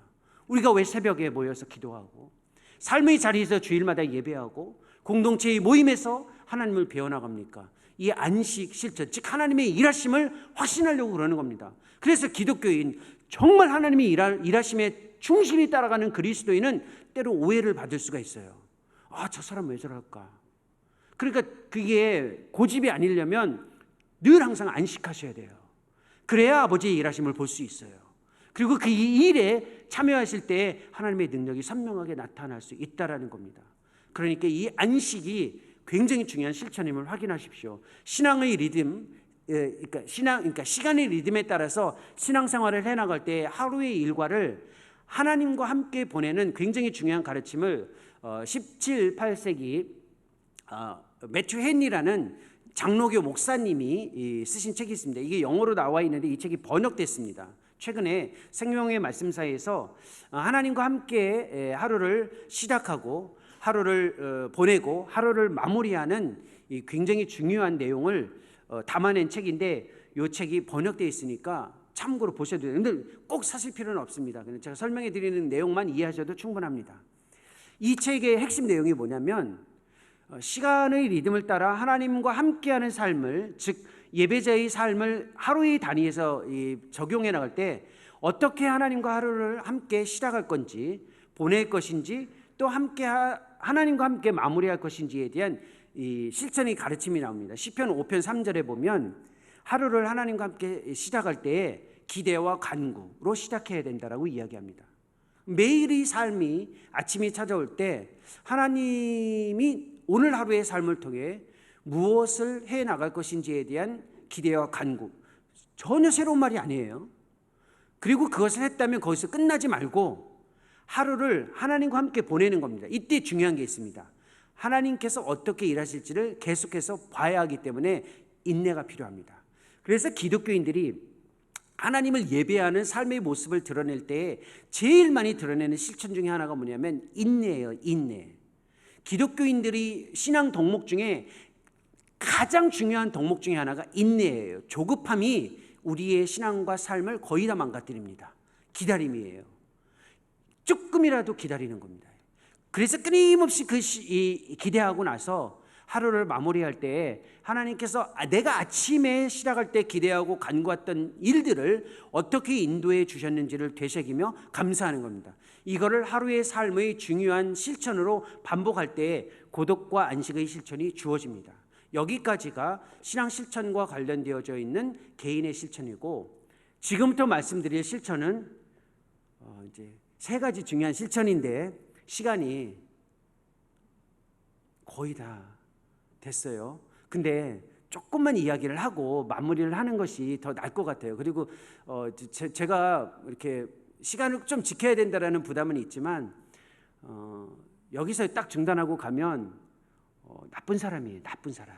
S1: 우리가 왜 새벽에 모여서 기도하고 삶의 자리에서 주일마다 예배하고 공동체의 모임에서 하나님을 배워나갑니까? 이 안식 실천, 즉 하나님의 일하심을 확신하려고 그러는 겁니다. 그래서 기독교인, 정말 하나님의 일하심에 충실히 따라가는 그리스도인은 때로 오해를 받을 수가 있어요. 저 사람 왜 저럴까? 그러니까 그게 고집이 아니려면 늘 항상 안식하셔야 돼요. 그래야 아버지의 일하심을 볼 수 있어요. 그리고 그 일에 참여하실 때 하나님의 능력이 선명하게 나타날 수 있다라는 겁니다. 그러니까 이 안식이 굉장히 중요한 실천임을 확인하십시오. 신앙의 리듬, 그러니까 시간의 리듬에 따라서 신앙생활을 해나갈 때 하루의 일과를 하나님과 함께 보내는 굉장히 중요한 가르침을 17, 18세기 매튜 헨리라는 장로교 목사님이 쓰신 책이 있습니다. 이게 영어로 나와 있는데 이 책이 번역됐습니다. 최근에 생명의 말씀사에서 하나님과 함께 하루를 시작하고 하루를 보내고 하루를 마무리하는 이 굉장히 중요한 내용을 담아낸 책인데 이 책이 번역되어 있으니까 참고로 보셔도 돼요. 근데 꼭 사실 필요는 없습니다. 그냥 제가 설명해 드리는 내용만 이해하셔도 충분합니다. 이 책의 핵심 내용이 뭐냐면 시간의 리듬을 따라 하나님과 함께하는 삶을, 즉 예배자의 삶을 하루의 단위에서 적용해 나갈 때 어떻게 하나님과 하루를 함께 시작할 건지, 보낼 것인지, 또 하나님과 함께 마무리할 것인지에 대한 이 실천의 가르침이 나옵니다. 시편 5편 3절에 보면 하루를 하나님과 함께 시작할 때 기대와 간구로 시작해야 된다라고 이야기합니다. 매일의 삶이 아침이 찾아올 때 하나님이 오늘 하루의 삶을 통해 무엇을 해 나갈 것인지에 대한 기대와 간구, 전혀 새로운 말이 아니에요. 그리고 그것을 했다면 거기서 끝나지 말고 하루를 하나님과 함께 보내는 겁니다. 이때 중요한 게 있습니다. 하나님께서 어떻게 일하실지를 계속해서 봐야 하기 때문에 인내가 필요합니다. 그래서 기독교인들이 하나님을 예배하는 삶의 모습을 드러낼 때 제일 많이 드러내는 실천 중에 하나가 뭐냐면 인내예요. 인내. 기독교인들이 신앙 덕목 중에 가장 중요한 덕목 중에 하나가 인내예요. 조급함이 우리의 신앙과 삶을 거의 다 망가뜨립니다. 기다림이에요. 조금이라도 기다리는 겁니다. 그래서 끊임없이 기대하고 나서 하루를 마무리할 때 하나님께서 내가 아침에 시작할 때 기대하고 간구했던 일들을 어떻게 인도해 주셨는지를 되새기며 감사하는 겁니다. 이거를 하루의 삶의 중요한 실천으로 반복할 때 고독과 안식의 실천이 주어집니다. 여기까지가 신앙 실천과 관련되어져 있는 개인의 실천이고, 지금부터 말씀드릴 실천은 이제 세 가지 중요한 실천인데 시간이 거의 다 됐어요. 근데 조금만 이야기를 하고 마무리를 하는 것이 더 나을 것 같아요. 그리고 제가 이렇게 시간을 좀 지켜야 된다라는 부담은 있지만 여기서 딱 중단하고 가면 나쁜 사람이에요. 나쁜 사람.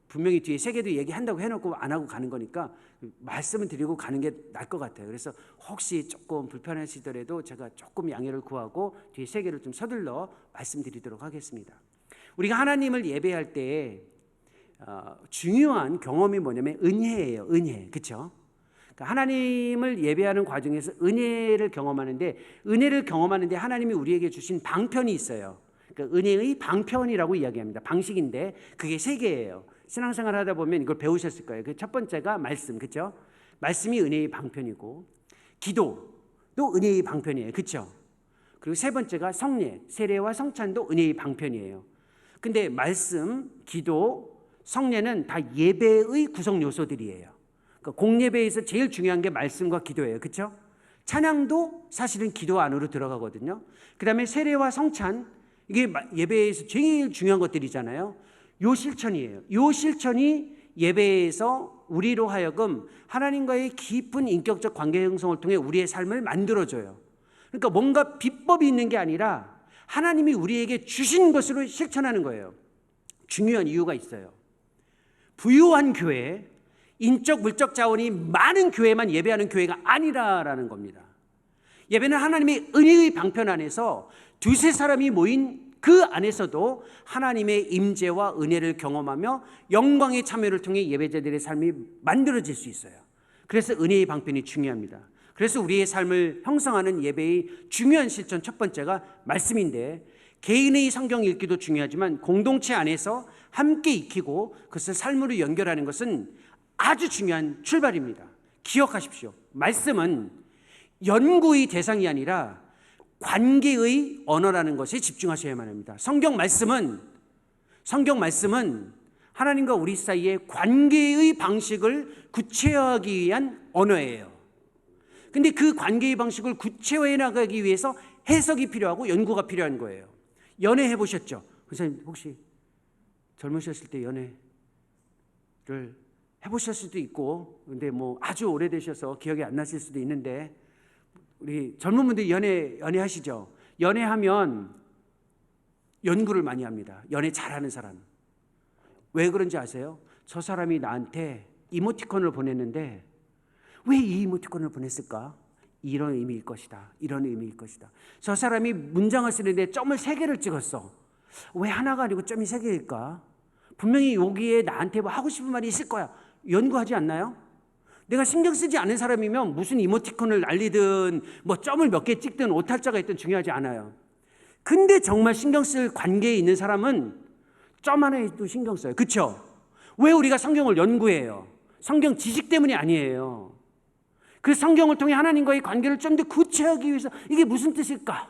S1: 분명히 뒤에 세계도 얘기한다고 해놓고 안 하고 가는 거니까 말씀을 드리고 가는 게 나을 것 같아요. 그래서 혹시 조금 불편하시더라도 제가 조금 양해를 구하고 뒤에 세계를 좀 서둘러 말씀드리도록 하겠습니다. 우리가 하나님을 예배할 때 중요한 경험이 뭐냐면 은혜예요. 은혜. 그렇죠? 그러니까 하나님을 예배하는 과정에서 은혜를 경험하는데 하나님이 우리에게 주신 방편이 있어요. 그러니까 은혜의 방편이라고 이야기합니다. 방식인데 그게 세 개예요. 신앙생활 하다 보면 이걸 배우셨을 거예요. 그 첫 번째가 말씀, 그렇죠? 말씀이 은혜의 방편이고, 기도도 은혜의 방편이에요. 그렇죠? 그리고 세 번째가 성례, 세례와 성찬도 은혜의 방편이에요. 근데 말씀, 기도, 성례는 다 예배의 구성 요소들이에요. 그러니까 공예배에서 제일 중요한 게 말씀과 기도예요. 그렇죠? 찬양도 사실은 기도 안으로 들어가거든요. 그다음에 세례와 성찬, 이게 예배에서 제일 중요한 것들이잖아요. 요 실천이에요. 요 실천이 예배에서 우리로 하여금 하나님과의 깊은 인격적 관계 형성을 통해 우리의 삶을 만들어줘요. 그러니까 뭔가 비법이 있는 게 아니라 하나님이 우리에게 주신 것으로 실천하는 거예요. 중요한 이유가 있어요. 부유한 교회, 인적 물적 자원이 많은 교회만 예배하는 교회가 아니라라는 겁니다. 예배는 하나님의 은혜의 방편 안에서 두세 사람이 모인 그 안에서도 하나님의 임재와 은혜를 경험하며 영광의 참여를 통해 예배자들의 삶이 만들어질 수 있어요. 그래서 은혜의 방편이 중요합니다. 그래서 우리의 삶을 형성하는 예배의 중요한 실천 첫 번째가 말씀인데, 개인의 성경 읽기도 중요하지만 공동체 안에서 함께 익히고 그것을 삶으로 연결하는 것은 아주 중요한 출발입니다. 기억하십시오. 말씀은 연구의 대상이 아니라 관계의 언어라는 것에 집중하셔야만 합니다. 성경 말씀은 하나님과 우리 사이의 관계의 방식을 구체화하기 위한 언어예요. 근데 그 관계의 방식을 구체화해 나가기 위해서 해석이 필요하고 연구가 필요한 거예요. 연애해 보셨죠? 선생님 혹시 젊으셨을 때 연애를 해보실 수도 있고, 근데 뭐 아주 오래되셔서 기억이 안 나실 수도 있는데, 우리 젊은 분들이 연애하시죠? 연애하면 연구를 많이 합니다. 연애 잘하는 사람. 왜 그런지 아세요? 저 사람이 나한테 이모티콘을 보냈는데 왜 이 이모티콘을 보냈을까? 이런 의미일 것이다. 이런 의미일 것이다. 저 사람이 문장을 쓰는데 점을 3개를 찍었어. 왜 하나가 아니고 점이 3개일까? 분명히 여기에 나한테 뭐 하고 싶은 말이 있을 거야. 연구하지 않나요? 내가 신경 쓰지 않은 사람이면 무슨 이모티콘을 날리든 뭐 점을 몇 개 찍든 오탈자가 있든 중요하지 않아요. 근데 정말 신경 쓸 관계에 있는 사람은 점 하나에도 신경 써요. 그렇죠? 왜 우리가 성경을 연구해요? 성경 지식 때문이 아니에요. 그 성경을 통해 하나님과의 관계를 좀 더 구체하기 위해서 이게 무슨 뜻일까?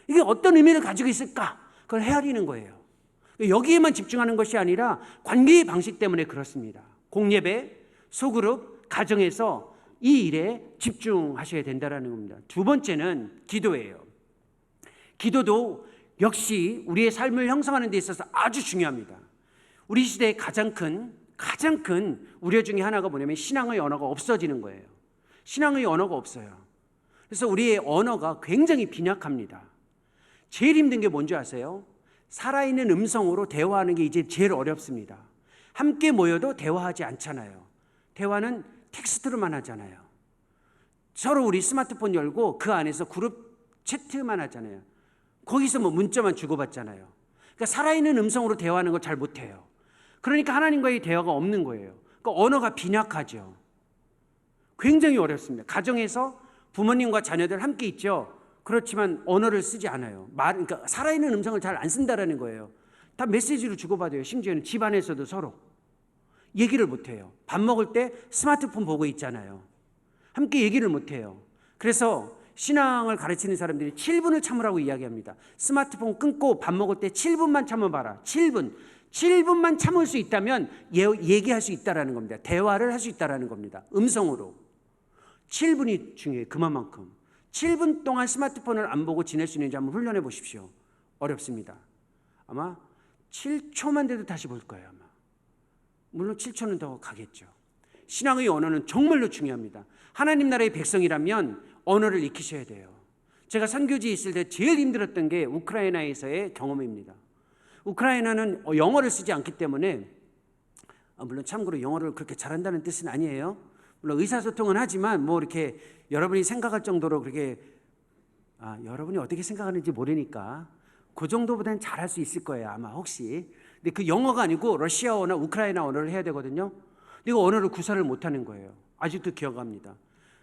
S1: 이게 어떤 의미를 가지고 있을까? 그걸 헤아리는 거예요. 여기에만 집중하는 것이 아니라 관계의 방식 때문에 그렇습니다. 공예배, 소그룹, 가정에서 이 일에 집중하셔야 된다는 겁니다. 두 번째는 기도예요. 기도도 역시 우리의 삶을 형성하는 데 있어서 아주 중요합니다. 우리 시대의 가장 큰 우려 중에 하나가 뭐냐면 신앙의 언어가 없어지는 거예요. 신앙의 언어가 없어요. 그래서 우리의 언어가 굉장히 빈약합니다. 제일 힘든 게 뭔지 아세요? 살아있는 음성으로 대화하는 게 이제 제일 어렵습니다. 함께 모여도 대화하지 않잖아요. 대화는 텍스트로만 하잖아요. 서로 우리 스마트폰 열고 그 안에서 그룹 채트만 하잖아요. 거기서 뭐 문자만 주고받잖아요. 그러니까 살아있는 음성으로 대화하는 걸 잘 못해요. 그러니까 하나님과의 대화가 없는 거예요. 그러니까 언어가 빈약하죠. 굉장히 어렵습니다. 가정에서 부모님과 자녀들 함께 있죠. 그렇지만 언어를 쓰지 않아요. 그러니까 살아있는 음성을 잘 안 쓴다라는 거예요. 다 메시지로 주고받아요. 심지어는 집안에서도 서로 얘기를 못해요. 밥 먹을 때 스마트폰 보고 있잖아요. 함께 얘기를 못해요. 그래서 신앙을 가르치는 사람들이 7분을 참으라고 이야기합니다. 스마트폰 끊고 밥 먹을 때 7분만 참아봐라. 7분만 참을 수 있다면 얘기할 수 있다라는 겁니다. 대화를 할 수 있다라는 겁니다. 음성으로. 7분이 중요해요. 그만큼. 7분 동안 스마트폰을 안 보고 지낼 수 있는지 한번 훈련해 보십시오. 어렵습니다. 아마 7초만 돼도 다시 볼 거예요. 아마. 물론 7초는 더 가겠죠. 신앙의 언어는 정말로 중요합니다. 하나님 나라의 백성이라면 언어를 익히셔야 돼요. 제가 선교지에 있을 때 제일 힘들었던 게 우크라이나에서의 경험입니다. 우크라이나는 영어를 쓰지 않기 때문에, 물론 참고로 영어를 그렇게 잘한다는 뜻은 아니에요. 물론 의사소통은 하지만 뭐 이렇게 여러분이 생각할 정도로 그렇게 여러분이 어떻게 생각하는지 모르니까 그 정도보다는 잘할 수 있을 거예요. 아마 혹시. 근데 그 영어가 아니고 러시아어나 우크라이나 언어를 해야 되거든요. 근데 그 언어를 구사를 못하는 거예요. 아직도 기억합니다.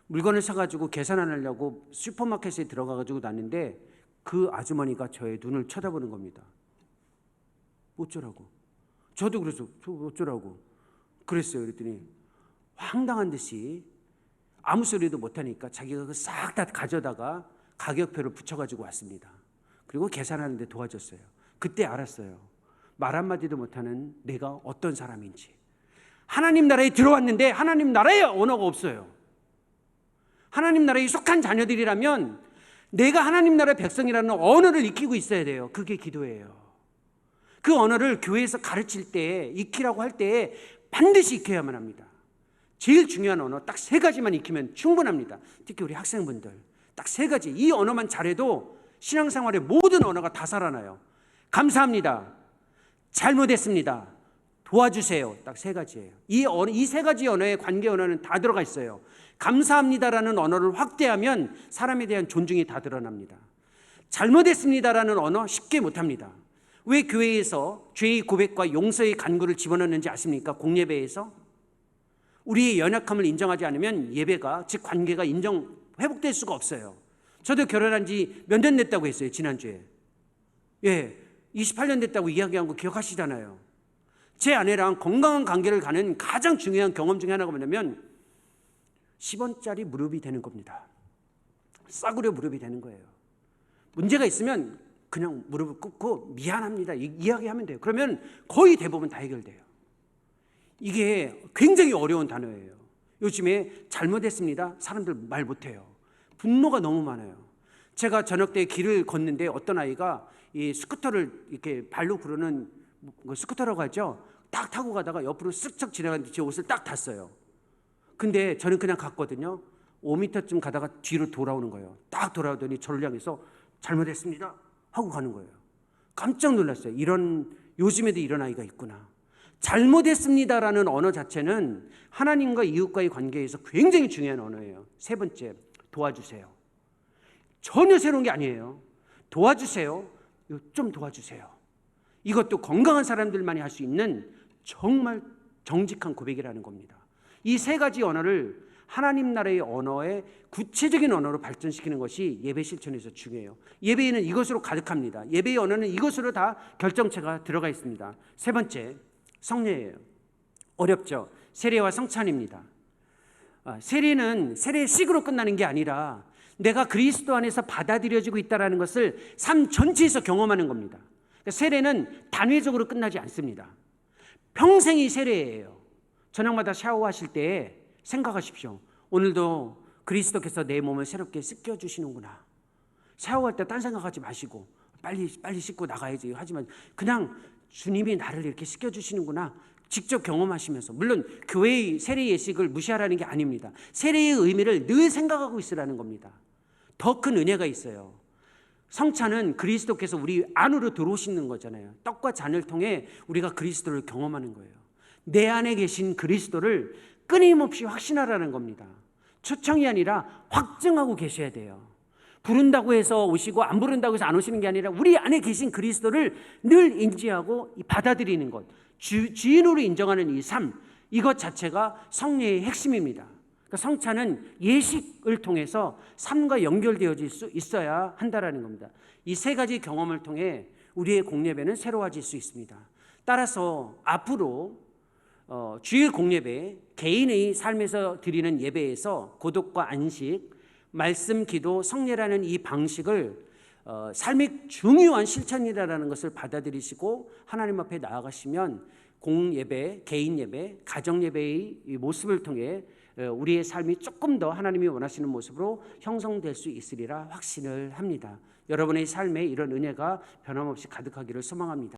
S1: 물건을 사가지고 계산 안 하려고 슈퍼마켓에 들어가가지고 났는데 그 아주머니가 저의 눈을 쳐다보는 겁니다. 어쩌라고. 저도 그래서 어쩌라고 그랬어요. 그랬더니 황당한 듯이 아무 소리도 못하니까 자기가 그 싹 다 가져다가 가격표를 붙여가지고 왔습니다. 그리고 계산하는데 도와줬어요. 그때 알았어요. 말 한마디도 못하는 내가 어떤 사람인지. 하나님 나라에 들어왔는데 하나님 나라에 언어가 없어요. 하나님 나라에 속한 자녀들이라면 내가 하나님 나라의 백성이라는 언어를 익히고 있어야 돼요. 그게 기도예요. 그 언어를 교회에서 가르칠 때, 익히라고 할 때 반드시 익혀야만 합니다. 제일 중요한 언어 딱 3가지만 익히면 충분합니다. 특히 우리 학생분들 딱 3가지. 이 언어만 잘해도 신앙생활의 모든 언어가 다 살아나요. 감사합니다. 잘못했습니다. 도와주세요. 딱 3가지예요. 이 3가지 언어의 관계 언어는 다 들어가 있어요. 감사합니다라는 언어를 확대하면 사람에 대한 존중이 다 드러납니다. 잘못했습니다라는 언어 쉽게 못합니다. 왜 교회에서 죄의 고백과 용서의 간구를 집어넣는지 아십니까? 공예배에서 우리의 연약함을 인정하지 않으면 예배가, 즉 관계가 회복될 수가 없어요. 저도 결혼한 지 몇 년 됐다고 했어요. 지난주에. 예, 28년 됐다고 이야기한 거 기억하시잖아요. 제 아내랑 건강한 관계를 가는 가장 중요한 경험 중에 하나가 뭐냐면 10원짜리 무릎이 되는 겁니다. 싸구려 무릎이 되는 거예요. 문제가 있으면 그냥 무릎을 꿇고 미안합니다 이야기하면 돼요. 그러면 거의 대부분 다 해결돼요. 이게 굉장히 어려운 단어예요. 요즘에 잘못했습니다 사람들 말 못해요. 분노가 너무 많아요. 제가 저녁 때 길을 걷는데 어떤 아이가 이 스쿠터를 이렇게 발로 구르는 스쿠터라고 하죠. 딱 타고 가다가 옆으로 쓱쩍 지나가는데 제 옷을 딱 탔어요. 근데 저는 그냥 갔거든요. 5m쯤 가다가 뒤로 돌아오는 거예요. 딱 돌아오더니 저를 향해서 잘못했습니다 하고 가는 거예요. 깜짝 놀랐어요. 요즘에도 이런 아이가 있구나. 잘못했습니다라는 언어 자체는 하나님과 이웃과의 관계에서 굉장히 중요한 언어예요. 세 번째, 도와주세요. 전혀 새로운 게 아니에요. 도와주세요. 좀 도와주세요. 이것도 건강한 사람들만이 할 수 있는 정말 정직한 고백이라는 겁니다. 이 세 가지 언어를 하나님 나라의 언어의 구체적인 언어로 발전시키는 것이 예배 실천에서 중요해요. 예배에는 이것으로 가득합니다. 예배의 언어는 이것으로 다 결정체가 들어가 있습니다. 세 번째, 성례예요. 어렵죠. 세례와 성찬입니다. 세례는 세례식으로 끝나는 게 아니라 내가 그리스도 안에서 받아들여지고 있다는 것을 삶 전체에서 경험하는 겁니다. 세례는 단회적으로 끝나지 않습니다. 평생이 세례예요. 저녁마다 샤워하실 때 생각하십시오. 오늘도 그리스도께서 내 몸을 새롭게 씻겨주시는구나. 샤워할 때 딴 생각하지 마시고 빨리 씻고 나가야지 하지만 그냥 주님이 나를 이렇게 씻겨주시는구나 직접 경험하시면서, 물론 교회의 세례 예식을 무시하라는 게 아닙니다. 세례의 의미를 늘 생각하고 있으라는 겁니다. 더 큰 은혜가 있어요. 성찬은 그리스도께서 우리 안으로 들어오시는 거잖아요. 떡과 잔을 통해 우리가 그리스도를 경험하는 거예요. 내 안에 계신 그리스도를 끊임없이 확신하라는 겁니다. 초청이 아니라 확증하고 계셔야 돼요. 부른다고 해서 오시고 안 부른다고 해서 안 오시는 게 아니라 우리 안에 계신 그리스도를 늘 인지하고 받아들이는 것, 주인으로 인정하는 이 삶, 이것 자체가 성례의 핵심입니다. 그러니까 성찬은 예식을 통해서 삶과 연결되어질 수 있어야 한다는 겁니다. 이 세 가지 경험을 통해 우리의 공예배는 새로워질 수 있습니다. 따라서 앞으로 주일 공예배, 개인의 삶에서 드리는 예배에서 고독과 안식, 말씀, 기도, 성례라는 이 방식을 삶의 중요한 실천이라는 것을 받아들이시고 하나님 앞에 나아가시면 공예배, 개인 예배, 가정 예배의 이 모습을 통해 우리의 삶이 조금 더 하나님이 원하시는 모습으로 형성될 수 있으리라 확신을 합니다. 여러분의 삶에 이런 은혜가 변함없이 가득하기를 소망합니다.